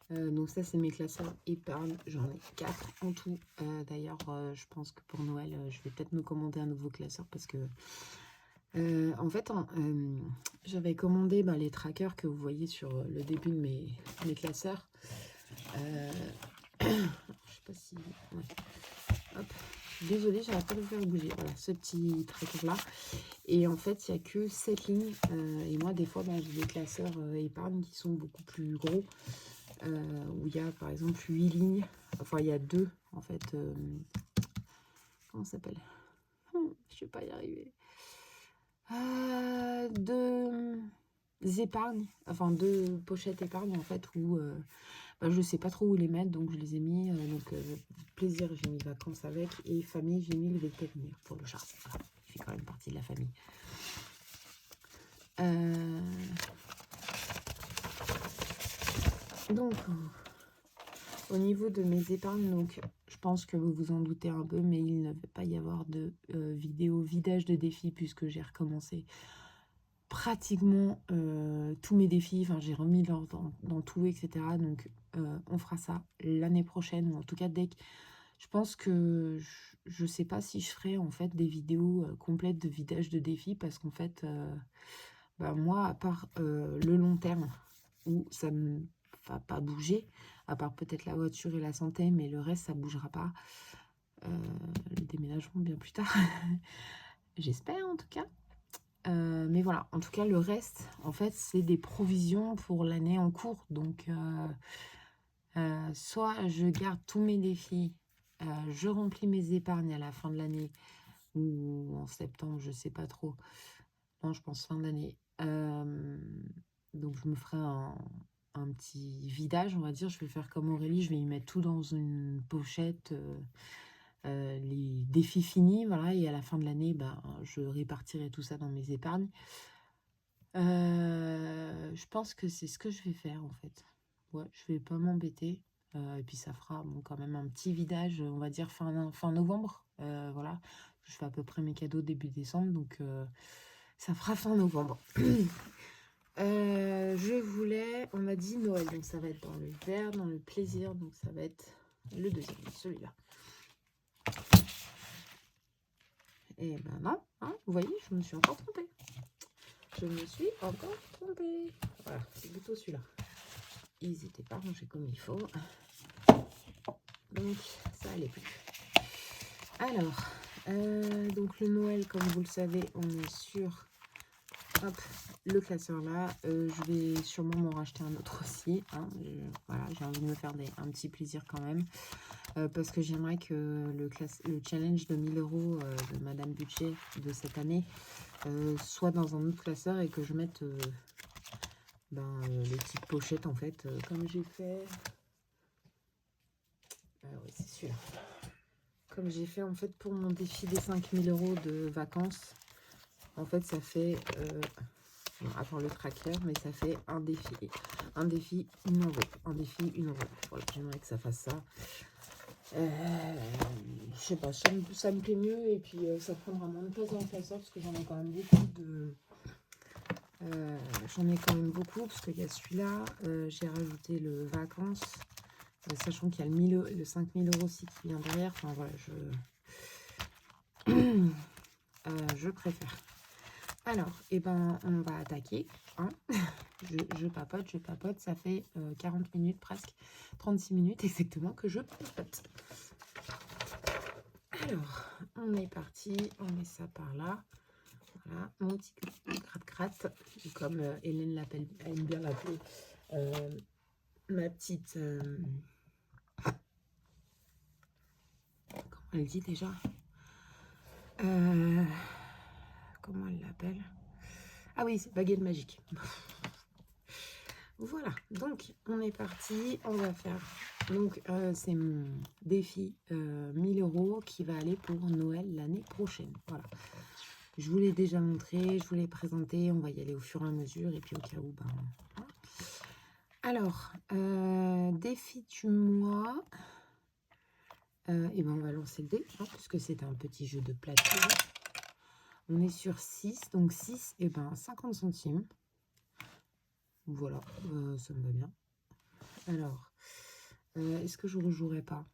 Donc ça c'est mes classeurs épargne. J'en ai 4 en tout. D'ailleurs je pense que pour Noël je vais peut-être me commander un nouveau classeur parce que en fait j'avais commandé les trackers que vous voyez sur le début de mes classeurs. Je sais pas si... Ouais. Hop. Désolée, j'arrête pas de le faire bouger. Voilà, ce petit tracker là. Et en fait, il n'y a que 7 lignes. Et moi, des fois, j'ai des classeurs épargne qui sont beaucoup plus gros. Où il y a par exemple 8 lignes. Enfin, il y a 2 en fait. Comment ça s'appelle? Je vais pas y arriver. 2 épargnes. Enfin, 2 pochettes épargne en fait où... je sais pas trop où les mettre, donc je les ai mis. Plaisir, j'ai mis vacances avec. Et famille, j'ai mis le vétérinaire pour le chat. Voilà, il fait quand même partie de la famille. Donc, au niveau de mes épargnes, donc, je pense que vous vous en doutez un peu, mais il ne va pas y avoir de vidéo vidage de défis puisque j'ai recommencé pratiquement tous mes défis. Enfin, j'ai remis l'ordre dans tout, etc. Donc, on fera ça l'année prochaine, ou en tout cas dès que... Je pense que je sais pas si je ferai en fait des vidéos complètes de vidage de défis parce qu'en fait, moi, à part le long terme où ça ne va pas bouger, à part peut-être la voiture et la santé, mais le reste, ça bougera pas. Le déménagement bien plus tard, j'espère en tout cas. Mais voilà, en tout cas, le reste, en fait, c'est des provisions pour l'année en cours. Donc, soit je garde tous mes défis, je remplis mes épargnes à la fin de l'année, ou en septembre, je sais pas trop. Non, je pense fin d'année. Donc, je me ferai un petit vidage, on va dire. Je vais faire comme Aurélie, je vais y mettre tout dans une pochette, les défis finis, voilà. Et à la fin de l'année, je répartirai tout ça dans mes épargnes. Je pense que c'est ce que je vais faire, en fait. Ouais, je vais pas m'embêter. Et puis, ça fera quand même un petit vidage, on va dire fin novembre. Voilà. Je fais à peu près mes cadeaux début décembre, donc ça fera fin novembre. Je voulais, on m'a dit Noël, donc ça va être dans le vert, dans le plaisir, donc ça va être le deuxième, celui-là. Et ben non, hein, vous voyez, je me suis encore trompée. Je me suis encore trompée. Voilà, c'est plutôt celui-là. Ils n'étaient pas rangés comme il faut. Donc, ça allait plus. Alors, donc le Noël, comme vous le savez, on est sur le classeur là. Je vais sûrement m'en racheter un autre aussi. Hein. Voilà, j'ai envie de me faire un petit plaisir quand même. Parce que j'aimerais que le challenge de 1000 € de Madame Budget de cette année soit dans un autre classeur et que je mette les petites pochettes en fait, comme j'ai fait. Oui, c'est celui-là. Comme j'ai fait en fait pour mon défi des 5000 € de vacances. En fait, ça fait, à part le tracker, mais ça fait un défi, une enveloppe, un défi, une enveloppe. Voilà, j'aimerais que ça fasse ça. Je sais pas, ça me plaît mieux et puis ça prendra moins de place dans le classeur parce que j'en ai quand même beaucoup parce qu'il y a celui-là, j'ai rajouté le vacances, sachant qu'il y a le 5000 € aussi qui vient derrière. Enfin voilà, je préfère. Alors, on va attaquer. Hein. je papote, ça fait 40 minutes presque, 36 minutes exactement que je papote. Alors, on est parti, on met ça par là. Voilà, mon petit gratte-gratte, comme Hélène aime bien l'appeler, ma petite... comment elle dit déjà comment elle l'appelle? Ah oui, c'est baguette magique. Voilà, donc on est parti, on va faire... Donc c'est mon défi 1000 € qui va aller pour Noël l'année prochaine. Voilà. Je vous l'ai déjà montré, je vous l'ai présenté, on va y aller au fur et à mesure, et puis au cas où, hein. Alors, défi du mois, on va lancer le dé, hein, puisque c'est un petit jeu de plateau. On est sur 6, donc 6, 50 centimes. Voilà, ça me va bien. Alors, est-ce que je ne rejouerai pas?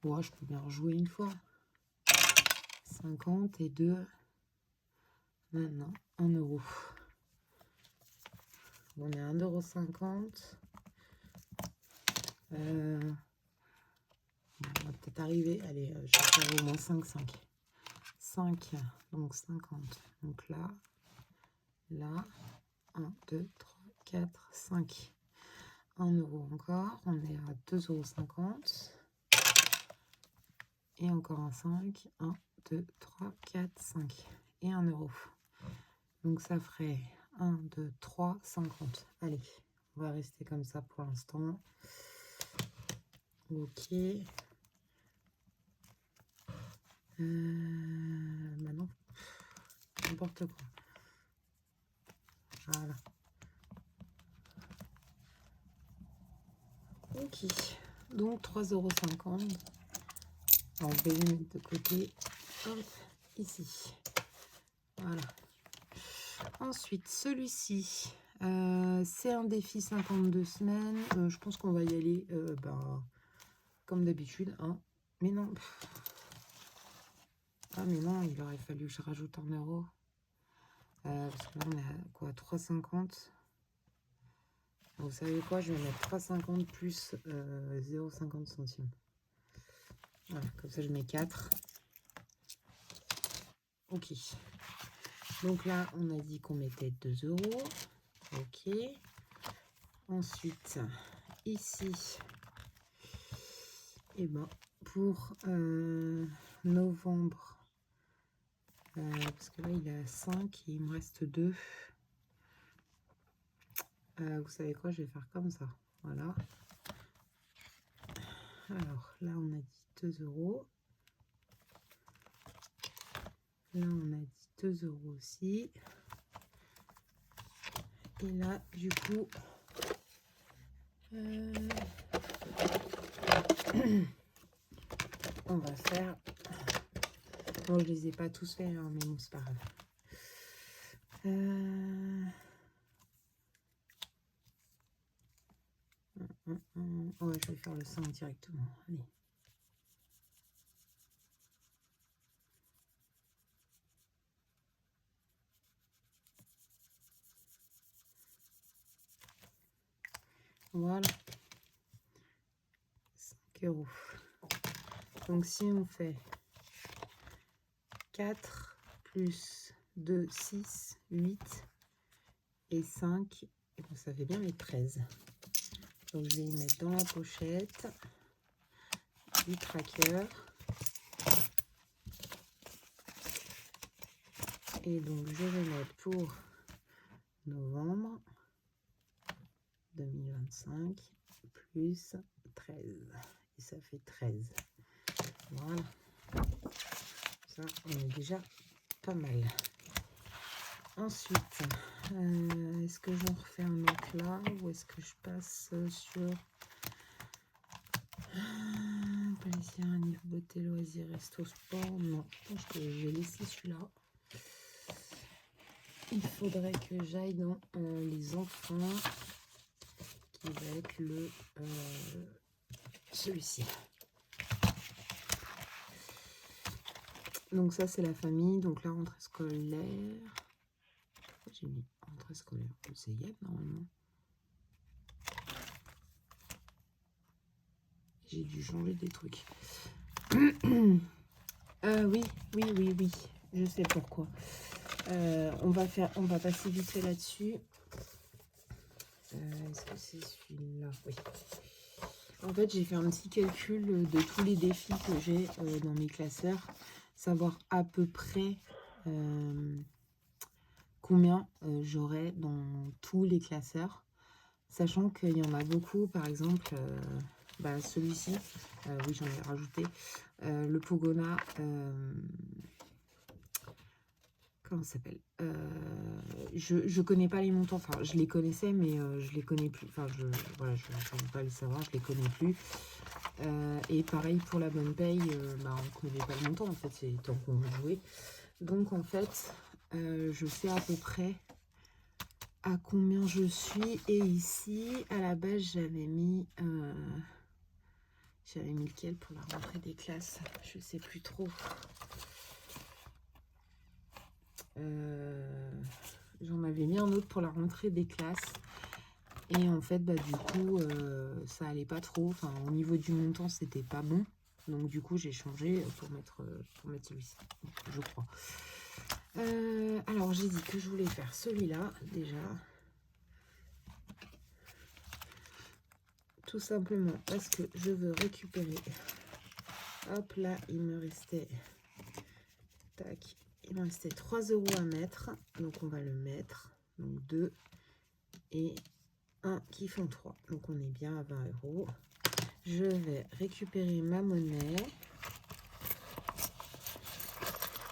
Ouais, je peux bien rejouer une fois. 50 et 2. Maintenant, 1 €. On est à 1,50 €. On va peut-être arriver. Allez, je vais faire au moins 5, 5. 5, donc 50. Donc là, 1, 2, 3, 4, 5. 1 € encore. On est à 2,50 €. Et encore un 5. 1, 2, 3, 4, 5. Et 1 €. Donc ça ferait 1, 2, 3, 50. Allez, on va rester comme ça pour l'instant. Ok. Maintenant, n'importe quoi. Voilà. Ok. Donc 3,50 €. Alors, je vais le mettre de côté. Hop, ici. Voilà. Ensuite, celui-ci, c'est un défi 52 semaines. Je pense qu'on va y aller comme d'habitude. Hein. Mais non. Ah, mais non, il aurait fallu que je rajoute 1 €. Parce que là, on est à quoi, 3,50 €. Vous savez quoi, je vais mettre 3,50 plus 0,50 centimes. Voilà, comme ça, je mets 4. Ok. Donc là, on a dit qu'on mettait 2 €. Ok. Ensuite, ici, pour novembre, parce que là, il est à 5 et il me reste 2. Vous savez quoi, je vais faire comme ça. Voilà. Alors, là, on a dit 2 €. Là, on a dit 2 € aussi. Et là, du coup, on va faire... Bon, je les ai pas tous faits, hein, mais bon, c'est pas grave. Ouais, je vais faire le 5 directement. Allez. Voilà. 5 €. Donc, si on fait 4 plus 2, 6, 8 et 5, et bon, ça fait bien les 13. Donc, je vais y mettre dans la pochette du tracker. Et donc, je vais mettre pour novembre 2025 plus 13. Et ça fait 13. Voilà. Ça, on est déjà pas mal. Ensuite, est-ce que j'en refais un autre là ou est-ce que je passe sur plaisir, livre, beauté, loisirs, resto, sport? Non, je pense que je vais laisser celui-là. Il faudrait que j'aille dans les enfants, qui va être le celui-ci. Donc ça, c'est la famille. Donc la rentrée scolaire. Pourquoi j'ai mis rentrée scolaire? C'est hier normalement. J'ai dû changer des trucs. Oui. Je sais pourquoi. On va passer vite fait là-dessus. Est-ce que c'est celui-là? Oui. En fait, j'ai fait un petit calcul de tous les défis que j'ai dans mes classeurs. Savoir à peu près combien j'aurai dans tous les classeurs. Sachant qu'il y en a beaucoup, par exemple, celui-ci, oui, j'en ai rajouté, le Pogona, comment ça s'appelle, je connais pas les montants, enfin, je les connaissais, mais je les connais plus, enfin, voilà, je ne veux pas le savoir, je les connais plus. Et pareil pour la bonne paye, on connaît pas le montant, en fait, c'est tant qu'on veut jouer. Donc, en fait, je sais à peu près à combien je suis. Et ici, à la base, j'avais mis lequel pour la rentrée des classes? Je sais plus trop. J'en avais mis un autre pour la rentrée des classes. Et en fait, du coup, ça allait pas trop. Enfin, au niveau du montant, c'était pas bon. Donc, du coup, j'ai changé pour mettre celui-ci, je crois. Alors, j'ai dit que je voulais faire celui-là, déjà. Tout simplement parce que je veux récupérer. Hop là, il me restait... Tac. Il me restait 3 € à mettre. Donc, on va le mettre. Donc, 2 et 1 qui font 3. Donc, on est bien à 20 €. Je vais récupérer ma monnaie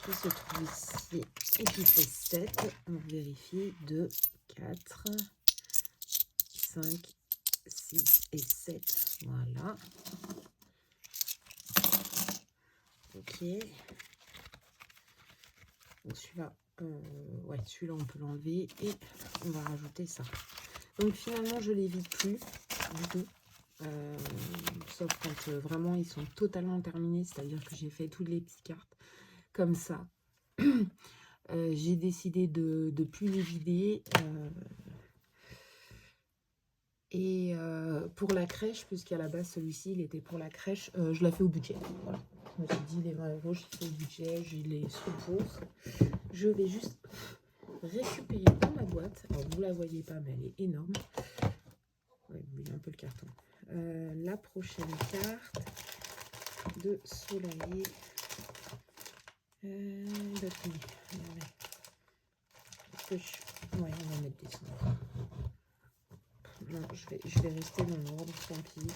qui se trouve ici et qui fait 7. On vérifie 2, 4, 5, 6 et 7. Voilà. Ok. Donc celui-là, celui-là on peut l'enlever et on va rajouter ça. Donc finalement je les vide plus du tout. Sauf quand vraiment ils sont totalement terminés, c'est-à-dire que j'ai fait toutes les petites cartes comme ça. J'ai décidé de plus les vider. Et pour la crèche, puisqu'à la base celui-ci il était pour la crèche, je la fais au budget. Voilà. Je me suis dit les 20 €, je fais au budget, j'ai les sous pour. Je vais juste récupérer dans ma boîte. Alors vous la voyez pas, mais elle est énorme. Ouais, vous voyez un peu le carton. La prochaine carte de Soleil. Ouais, on va mettre des cendres. Non, je vais rester dans l'ordre, tant pis.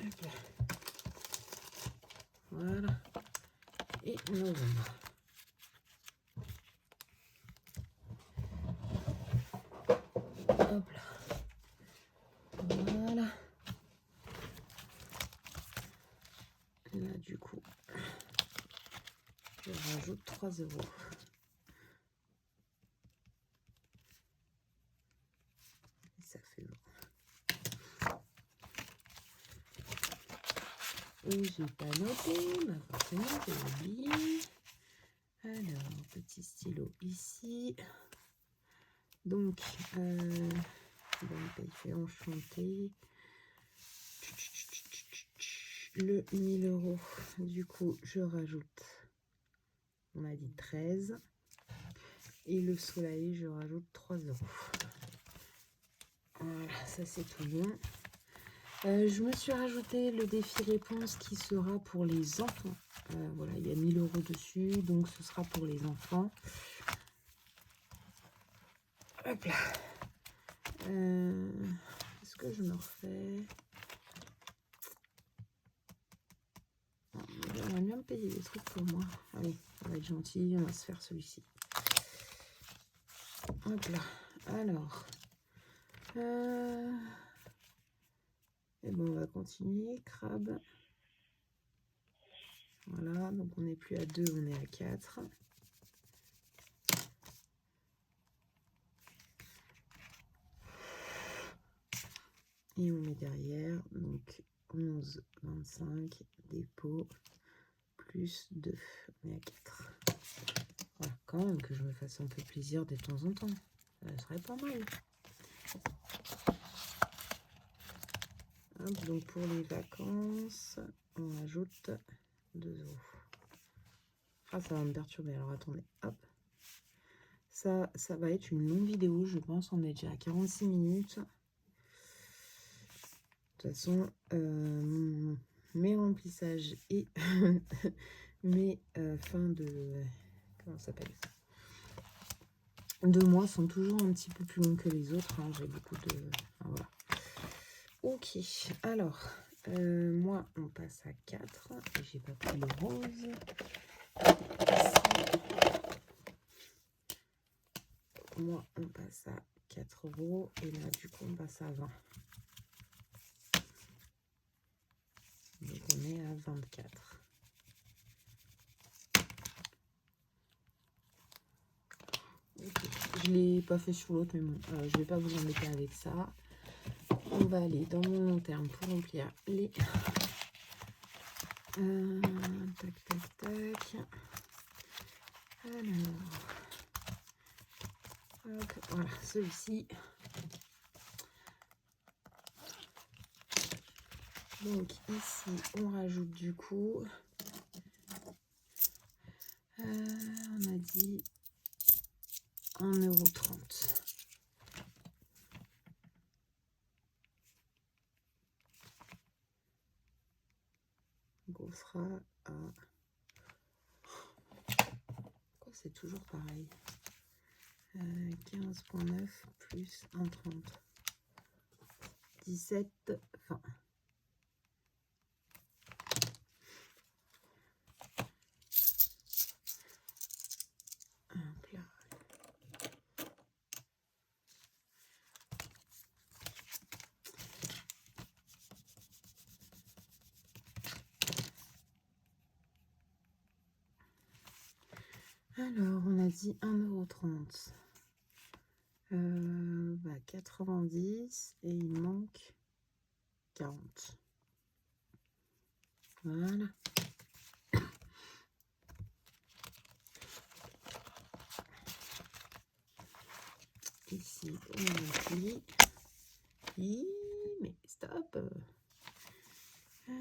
Hop là. Voilà. Et novembre. Hop là. Voilà. Là, du coup, je rajoute 3 €. Et ça fait bon. Et j'ai pas noté, mais forcément, j'ai oublié. Alors, petit stylo ici. Donc, il fait enchanté. Le 1000 €, du coup, je rajoute, on a dit 13. Et le soleil, je rajoute 3 €. Voilà, ça c'est tout bon. Je me suis rajouté le défi réponse qui sera pour les enfants. Voilà, il y a 1000 € dessus, donc ce sera pour les enfants. Hop là. Est-ce que je me refais? J'aimerais bien me payer des trucs pour moi. Allez, on va être gentil, on va se faire celui-ci. Hop là. Alors. Et bon, on va continuer. Crabe. Voilà, donc on n'est plus à 2, on est à 4. Et on met derrière, donc 11, 25, dépôt, plus 2, on est à 4. Voilà, quand même que je me fasse un peu plaisir de temps en temps. Ça serait pas mal. Hop, donc pour les vacances, on ajoute 2 €. Ah, ça va me perturber, alors attendez, hop. Ça va être une longue vidéo, je pense, on est déjà à 46 minutes. De toute façon, mes remplissages et mes fins de... Comment ça s'appelle? De mois sont toujours un petit peu plus longs que les autres. Hein. J'ai beaucoup de... Enfin, voilà. Ok, alors, moi, on passe à 4. Et j'ai pas pris le rose. Moi, on passe à 4 €. Et là, du coup, on passe à 20. Donc, on est à 24. Okay. Je ne l'ai pas fait sur l'autre, mais bon, je vais pas vous embêter avec ça. On va aller dans mon long terme pour remplir les... tac, tac, tac. Alors... Hop, voilà, celui-ci. Donc ici, on rajoute du coup... on a dit 1,30 €. Donc on sera à... Pourquoi c'est toujours pareil? 15,9 plus 1,30. 17, enfin... Hop là. Alors, on a dit 1,30 €. 90 et il manque 40. Voilà. Ici, on remplit. Mais stop. Or,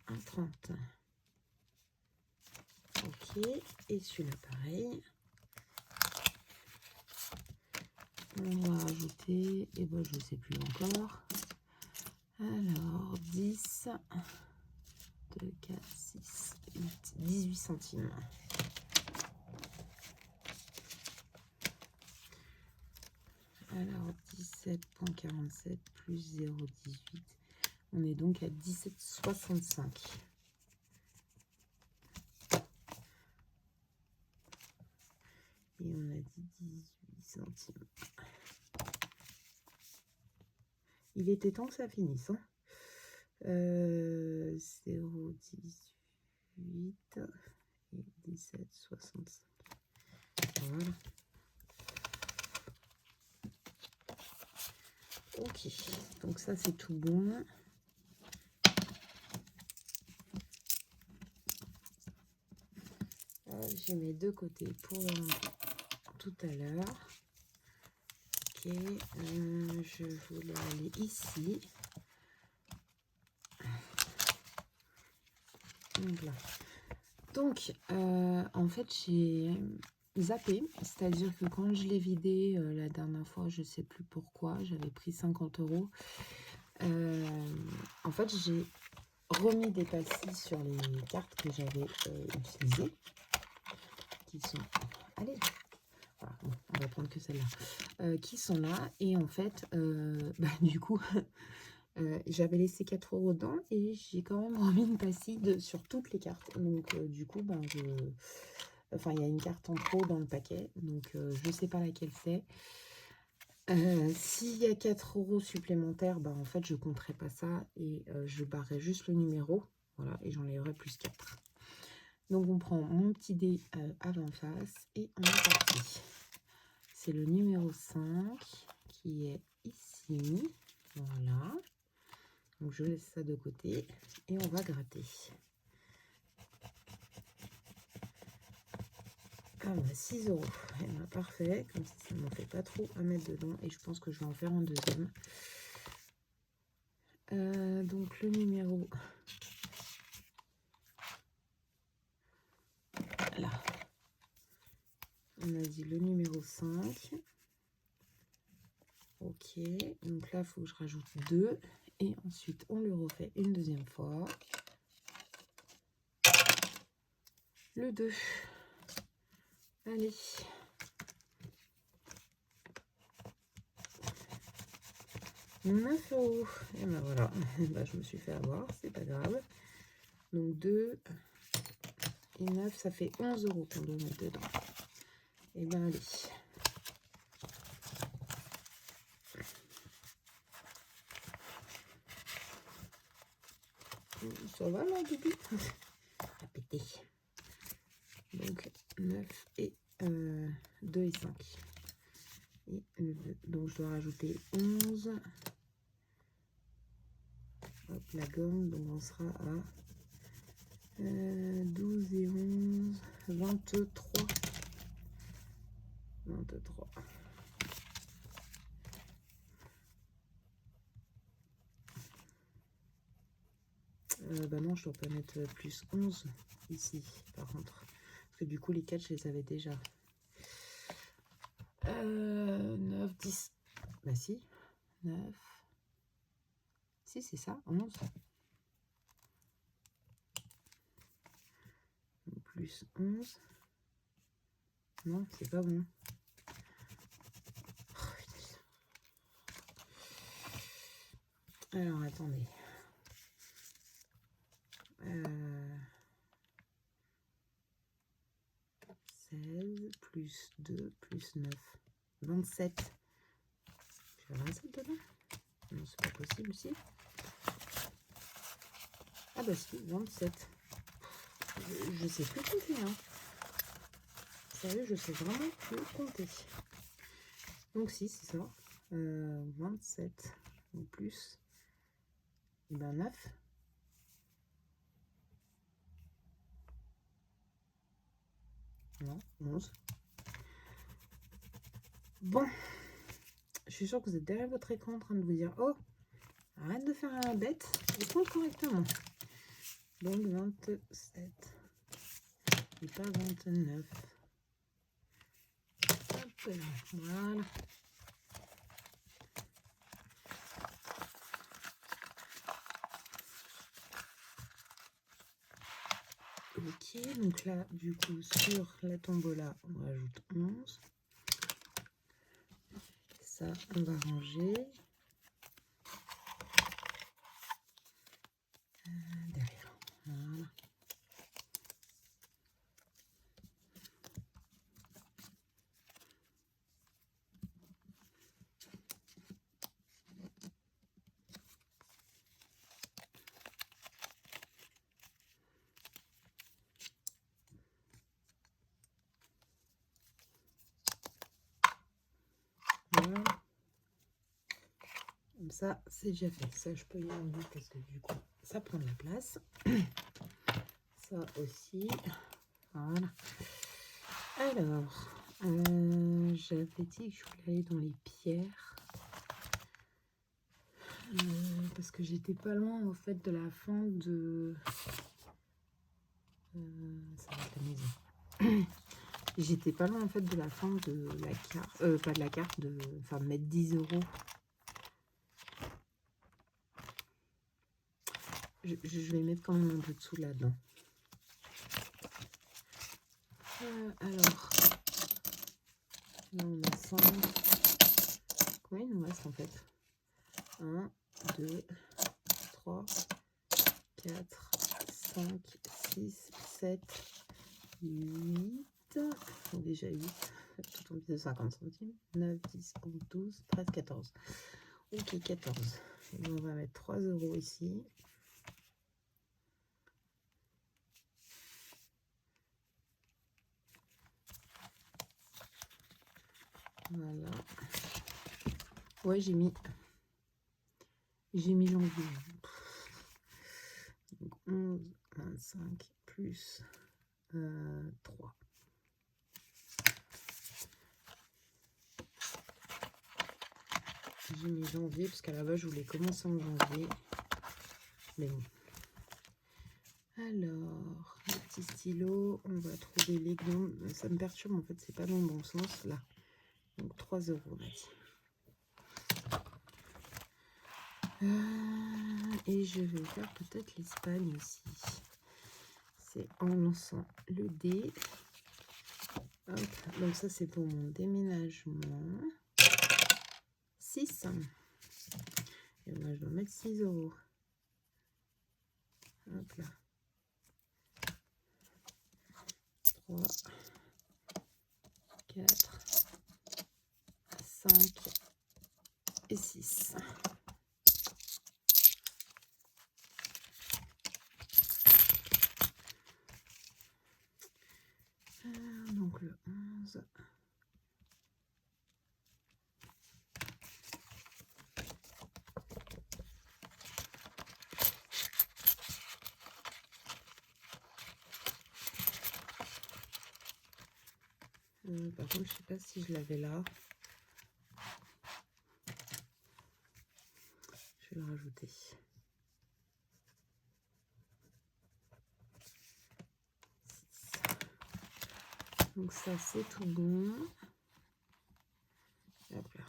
1,30. Ok. Et celui-là, pareil. On va rajouter, et ben je ne sais plus encore. Alors, 10, 2, 4, 6, 8, 18 centimes. Alors, 17,47 plus 0,18. On est donc à 17,65. Et on a dit 18 centimes. Il était temps que ça finisse. Hein. 0,18 et 17,65. Voilà. Ok, donc ça c'est tout bon. J'ai mes deux côtés pour tout à l'heure. Ok, je voulais aller ici. Donc là. Donc, en fait, j'ai zappé. C'est-à-dire que quand je l'ai vidé la dernière fois, je ne sais plus pourquoi, j'avais pris 50 €. En fait, j'ai remis des pastilles sur les cartes que j'avais utilisées. Qui sont... Allez, voilà, bon, on va prendre que celle-là. Qui sont là. Et en fait, du coup... j'avais laissé 4 € dedans et j'ai quand même remis une pastille sur toutes les cartes. Donc, du coup, enfin, il y a une carte en trop dans le paquet. Donc, je ne sais pas laquelle c'est. S'il y a 4 € supplémentaires, en fait, je ne compterai pas ça et je barrerai juste le numéro. Voilà, et j'enlèverai plus 4. Donc, on prend mon petit dé avant-face et on est parti. C'est le numéro 5 qui est ici. Voilà. Donc, je laisse ça de côté et on va gratter. Ah, 6 €. Eh ben, parfait. Comme ça, ça ne m'en fait pas trop à mettre dedans. Et je pense que je vais en faire un deuxième. Donc, le numéro... Là. On a dit le numéro 5. Ok. Donc là, il faut que je rajoute 2. Et ensuite, on le refait une deuxième fois. Le 2. Allez. €9. Et ben voilà. Je me suis fait avoir. C'est pas grave. Donc 2 et 9, ça fait 11 € qu'on doit mettre dedans. Et bien allez. Ça va là, bébé? À péter. Donc 9 et 2 et 5. Et donc je dois rajouter 11. Hop, la gomme, donc on sera à 12 et 11, 23. 23. Non, je dois pas mettre plus 11 ici, par contre. Parce que du coup, les 4, je les avais déjà. 9, 10. Bah si, 9. Si, c'est ça, 11. Plus 11. Non, c'est pas bon. Alors, attendez. 16 plus 2 plus 9. 27. Je vais 27 dedans? Non, c'est pas possible, si. Ah bah si, 27. Je sais plus compter, hein. Sérieux, je sais vraiment plus compter. Donc si, c'est ça. 27. En plus, 9. Non, 11. Bon. Je suis sûre que vous êtes derrière votre écran en train de vous dire, oh, arrête de faire la bête, je compte correctement. Donc 27 et pas 29. Hop, voilà. Ok, donc là, du coup, sur la tombola, on rajoute 11. Ça, on va ranger. Derrière. Voilà. Voilà. Comme ça, c'est déjà fait. Ça, je peux y enlever parce que du coup, ça prend de la place. Ça aussi. Voilà. Alors, J'avais dit que je voulais aller dans les pierres. Parce que j'étais pas loin en fait de la fin de... ça va être la maison. J'étais pas loin en fait de la fin de la carte, pas de la carte, enfin de mettre 10 euros. Je vais mettre quand même un peu de sous là-dedans. Alors, là on a 100. Combien il nous reste en fait? 1, 2, 3, 4, 5, 6, 7, 8. Donc déjà 8. Tout en de 50 centimes. 9, 10, 11, 12, 13, 14. Ok, 14. Et on va mettre 3 euros ici. Voilà. Ouais, j'ai mis janvier. Donc 11, 25 plus 3. J'ai mis janvier parce qu'à la base je voulais commencer en janvier. Mais bon. Alors, le petit stylo, on va trouver les gnomes. Ça me perturbe en fait, c'est pas dans le bon sens là. Donc 3 euros, on a dit. Et je vais faire peut-être l'Espagne aussi. C'est en lançant le dé. Hop, donc ça c'est pour mon déménagement. 6. Et moi je dois mettre 6 euros. Hop là. 3, 4, 5 et 6. Donc le 11. Par contre, je sais pas si je l'avais là. Je vais le rajouter. Donc ça c'est tout bon. Hop là.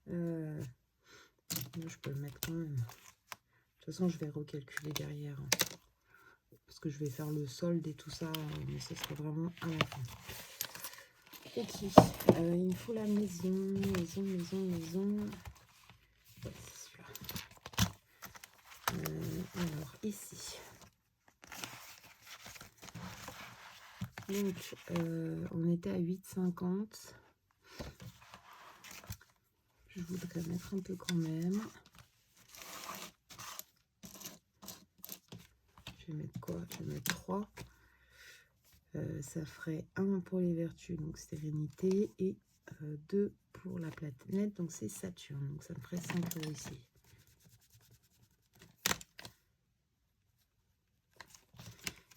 Je peux le mettre quand même. De toute façon, je vais recalculer derrière. Hein, parce que je vais faire le solde et tout ça. Mais ce serait vraiment à la fin. Ok. Il me faut la maison. Maison. Ouais, c'est celui-là. Alors, ici. Donc, on était à 8,50. Je voudrais mettre un peu quand même. Je vais mettre quoi? Je vais mettre 3. Ça ferait 1 pour les vertus, donc sérénité, et 2 pour la planète, donc c'est Saturne. Donc ça me ferait 5 euros ici.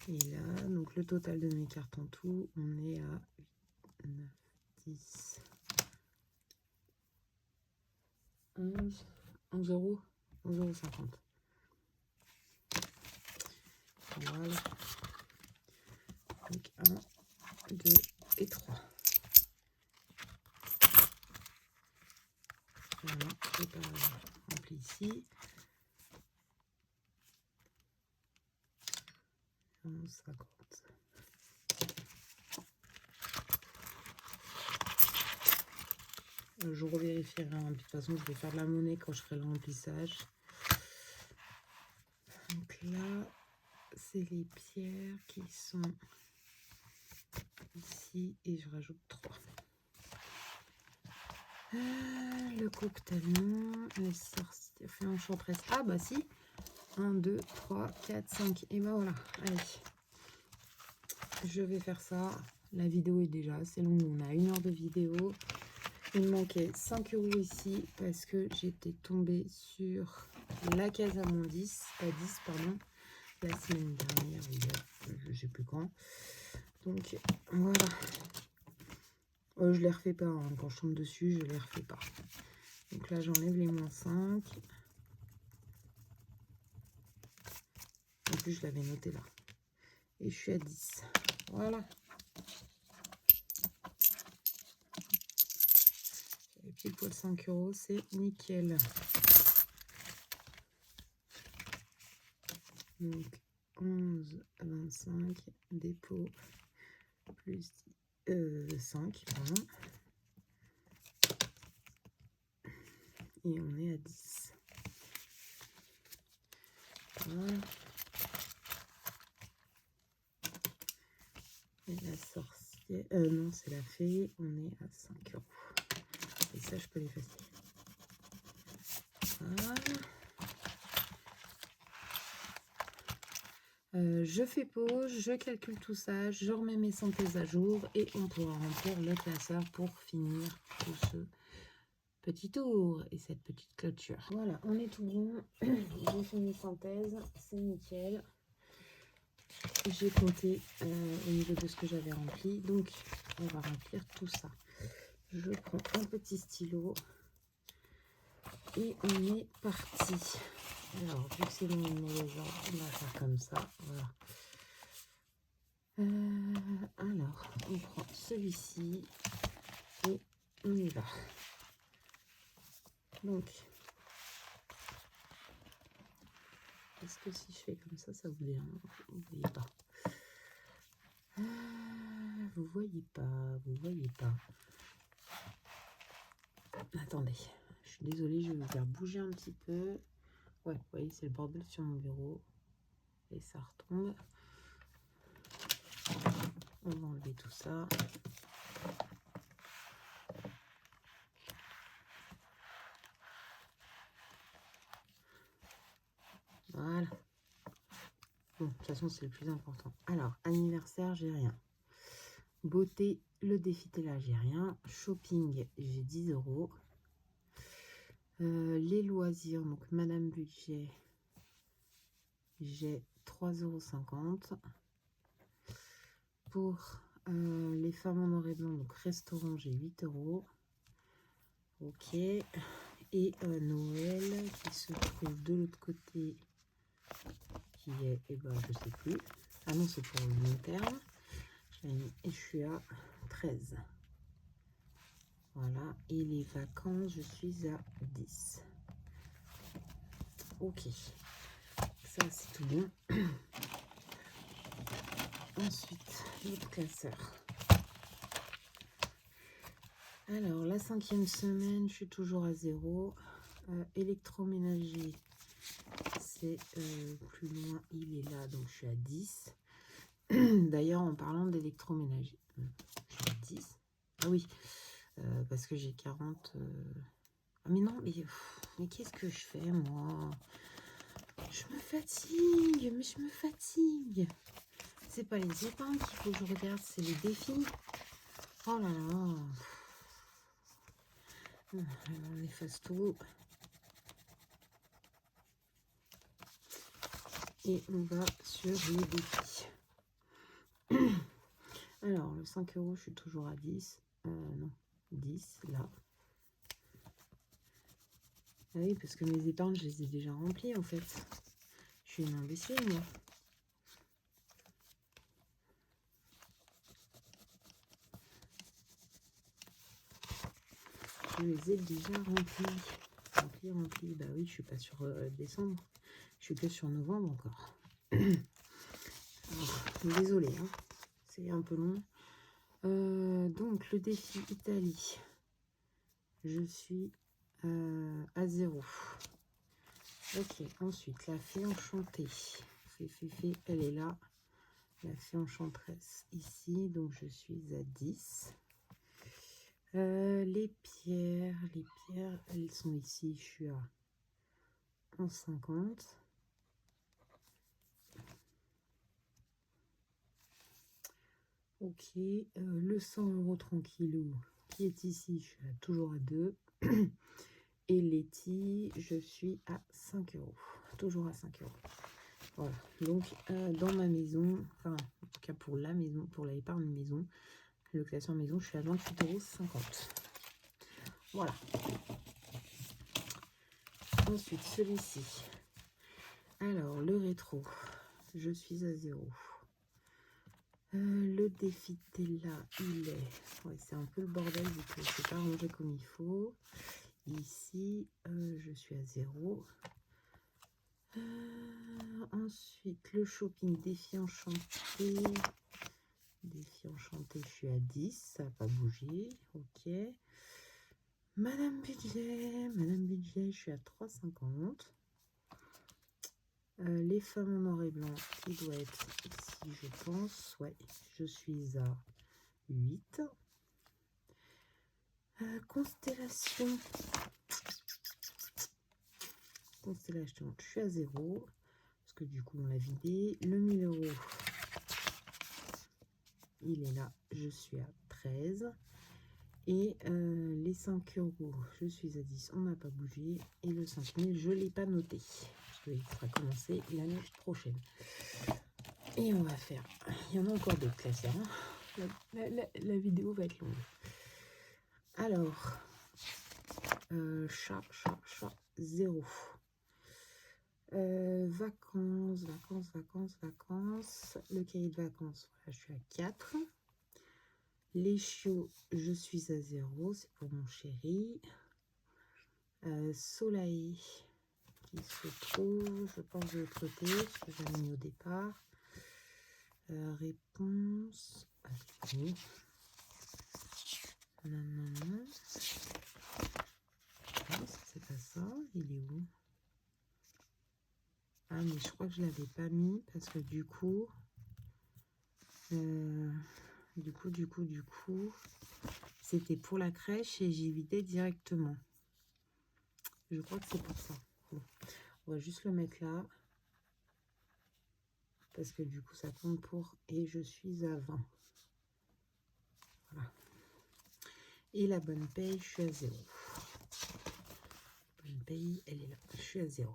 Et là, donc le total de mes cartes en tout, on est à 8, 9, 10, 11 euros, 11,50 €. Voilà. Donc 1, 2 et 3. Voilà, je n'ai pas rempli ici. 11,50. Je revérifierai, hein. De toute façon, je vais faire de la monnaie quand je ferai le remplissage. Donc là, c'est les pierres qui sont ici et je rajoute 3. Le cocktail, non. Les sorciers, fait enchanteresse. Ah bah si. 1, 2, 3, 4, 5. Et bah voilà. Allez. Je vais faire ça. La vidéo est déjà assez longue. On a 1 heure de vidéo. Il me manquait 5 euros ici parce que j'étais tombée sur la Casamondis, pas 10, pardon, la semaine dernière, je ne sais plus quand. Donc voilà. Je les refais pas, hein. Quand je tombe dessus, je les refais pas. Donc là, j'enlève les -5. En plus, je l'avais noté là. Et je suis à 10. Voilà. Et puis pour le 5 €, c'est nickel. Donc 11, 25, dépôt, plus 5, pardon. Et on est à 10. Voilà. Et la sorcière... non, c'est la fée. On est à 5 €. Et ça, je peux l'effacer. Voilà. Je fais pause, je calcule tout ça, je remets mes synthèses à jour et on pourra remplir le classeur pour finir tout ce petit tour et cette petite clôture. Voilà, on est tout bon. J'ai fait mes synthèses, c'est nickel. J'ai compté au niveau de ce que j'avais rempli, donc on va remplir tout ça. Je prends un petit stylo et on est parti. Alors, vu que c'est dans une mauvaise ordre, on va faire comme ça. Voilà. Alors, on prend celui-ci et on y va. Donc, est-ce que si je fais comme ça vous dérange? Vous voyez pas. Vous voyez pas, vous voyez pas. Attendez, je suis désolée, je vais vous faire bouger un petit peu. Ouais, vous voyez, c'est le bordel sur mon bureau. Et ça retombe. On va enlever tout ça. Voilà. Bon, de toute façon, c'est le plus important. Alors, anniversaire, j'ai rien. Beauté, le défi là, j'ai rien. Shopping, j'ai 10 €. Les loisirs, donc Madame Budget, j'ai 3,50 €. Pour les femmes en noir et blanc, donc restaurant, j'ai 8 €. Ok. Et Noël qui se trouve de l'autre côté, qui est, eh ben, je sais plus. Ah non, c'est pour le long terme. Et je suis à 13. Voilà. Et les vacances, je suis à 10. Ok. Ça, c'est tout bon. Ensuite, le classeur. Alors, la 5e semaine, je suis toujours à 0. Électroménager, c'est plus loin, il est là, donc je suis à 10. D'ailleurs, en parlant d'électroménager, je suis à 10. Ah oui, parce que j'ai 40. Ah mais non, mais qu'est-ce que je fais, moi? Je me fatigue, mais je me fatigue. C'est pas les épingles qu'il faut que je regarde, c'est les défis. Oh là là. On efface tout. Et on va sur les défis. Alors, le 5 €, je suis toujours à 10. Non, 10, là. Ah oui, parce que mes épargnes, je les ai déjà remplies, en fait. Je suis une imbécile, moi. Je les ai déjà remplies. Remplis. Bah oui, je suis pas sur décembre. Je suis que sur novembre encore. Désolée, hein. C'est un peu long. Donc, le défi Italie. Je suis à 0. Ok, ensuite, la fée enchantée. Fée, elle est là. La fée enchanteresse ici, donc je suis à 10. Les pierres, elles sont ici, je suis à 11,50. Ok, le 100 € tranquillou qui est ici, je suis toujours à 2. Et Letty, je suis à 5 €. Toujours à 5 €. Voilà, donc dans ma maison, enfin en tout cas pour la maison, pour l'épargne maison, Le classeur maison, je suis à 28,50 €. Voilà. Ensuite, celui-ci. Alors, le rétro, je suis à 0. Le défi là, il est... Ouais, c'est un peu le bordel vu que c'est pas rangé comme il faut. Ici, je suis à 0. Ensuite, le shopping défi enchanté. Défi enchanté, je suis à 10. Ça n'a pas bougé. Ok. Madame Budget, je suis à 3,50. Les femmes en noir et blanc, qui doit être ici, je pense. Ouais, je suis à 8. Constellation. Constellation, je suis à 0. Parce que du coup, on l'a vidé. Le 1000 €, il est là. Je suis à 13. Et les 5 €, je suis à 10. On n'a pas bougé. Et le 5000, je ne l'ai pas noté. Il sera commencé l'année prochaine. Et on va faire... Il y en a encore d'autres classeurs. Hein. La vidéo va être longue. Alors, chat, 0. Vacances. Le cahier de vacances, voilà, je suis à 4. Les chiots, je suis à 0. C'est pour mon chéri. Soleil, qui se trouve, je pense, de l'autre côté, ce que j'avais mis au départ. Réponse. Ah, c'est fini. Non. Non, c'est pas ça. Il est où? Ah, mais je crois que je l'avais pas mis parce que du coup, c'était pour la crèche et j'y vidais directement. Je crois que c'est pour ça. Bon, on va juste le mettre là. Parce que du coup, ça compte pour... Et je suis à 20. Voilà. Et la bonne paye, je suis à 0. Bonne paye, elle est là. Je suis à 0.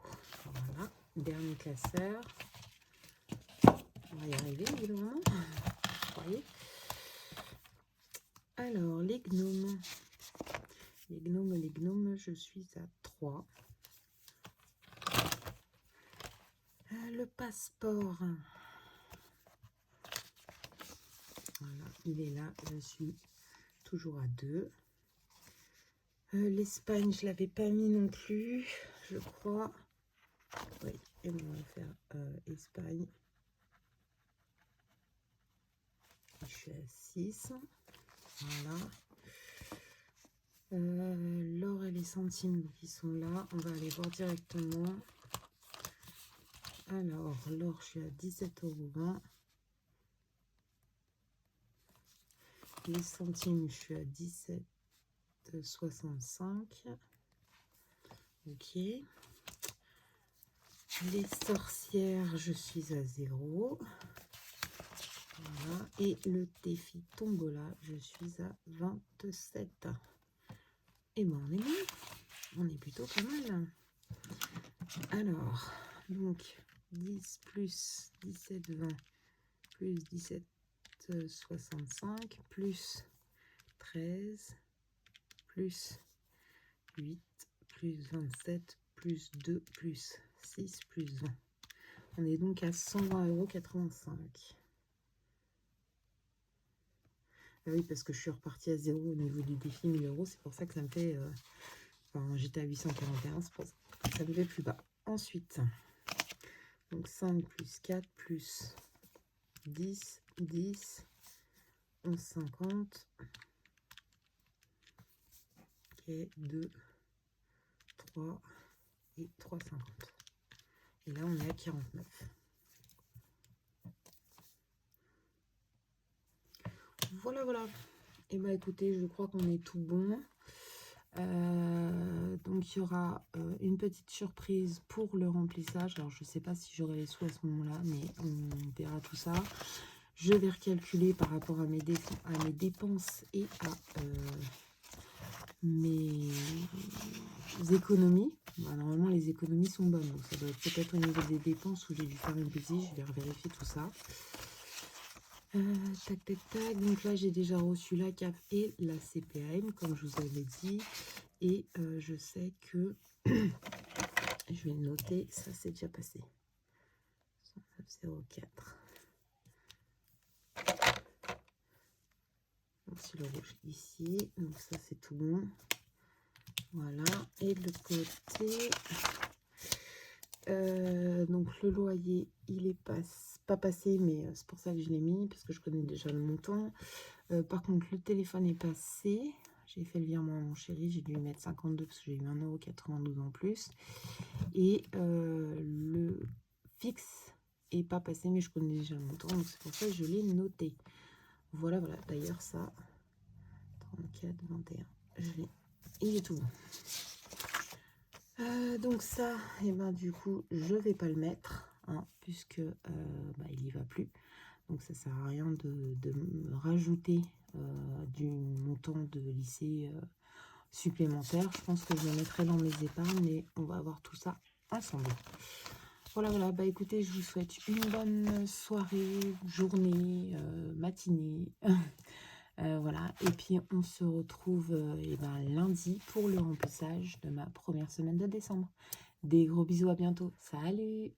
Voilà. Dernier classeur. On va y arriver, évidemment. Vous voyez. Alors, les gnomes. Les gnomes, je suis à 3. Le passeport. Voilà, il est là. Je suis toujours à 2. L'Espagne, je ne l'avais pas mis non plus, je crois. Oui, et on va faire Espagne. Je suis à 6. Voilà. L'or et les centimes qui sont là, on va aller voir directement. Alors, l'or, je suis à 17,20 €. Les centimes, je suis à 17,65 €. Ok. Les sorcières, je suis à 0. Voilà. Et le défi tombola, je suis à 27. Et ben on est bon. On est plutôt pas mal. Alors, donc 10 plus 17, 20 plus 17, 65 plus 13 plus 8 plus 27 plus 2 plus 6 plus 20. On est donc à 120,85 €. Ah oui, parce que je suis repartie à 0 au niveau du défi 1000 €. C'est pour ça que ça me fait... Enfin, j'étais à 841, c'est pour ça que ça me fait plus bas. Ensuite, donc 5 plus 4 plus 10, 10, 11,50. Ok, 2, 3 et 3,50. Et là, on est à 49. Voilà, voilà. Et bah écoutez, je crois qu'on est tout bon. Donc il y aura une petite surprise pour le remplissage. Alors je ne sais pas si j'aurai les sous à ce moment-là, mais on verra tout ça. Je vais recalculer par rapport à mes dépenses et à mes économies. Bah, normalement les économies sont bonnes, donc ça doit être peut-être au niveau des dépenses où j'ai dû faire une bêtise. Je vais revérifier tout ça. Tac, tac, tac. Donc là, j'ai déjà reçu la CAF et la CPAM, comme je vous avais dit. Et je sais que je vais noter, ça c'est déjà passé. 109,04. Donc c'est le rouge ici. Donc ça c'est tout bon. Voilà. Et de l'autre côté, donc le loyer, il est pas passé, mais c'est pour ça que je l'ai mis, parce que je connais déjà le montant. Par contre, le téléphone est passé. J'ai fait le virement à mon chéri, j'ai dû lui mettre 52 parce que j'ai eu 1,92 € en plus. Et le fixe est pas passé, mais je connais déjà le montant, donc c'est pour ça que je l'ai noté. Voilà, voilà. D'ailleurs, ça, 34, 21, je l'ai. Il est tout bon. Donc ça, et ben du coup, je vais pas le mettre, hein, puisque il y va plus. Donc ça sert à rien de me rajouter du montant de lycée supplémentaire. Je pense que je le mettrai dans mes épargnes, mais on va voir tout ça ensemble. Voilà, voilà. Bah écoutez, je vous souhaite une bonne soirée, journée, matinée. Voilà. Et puis on se retrouve lundi pour le remplissage de ma première semaine de décembre. Des gros bisous, à bientôt. Salut!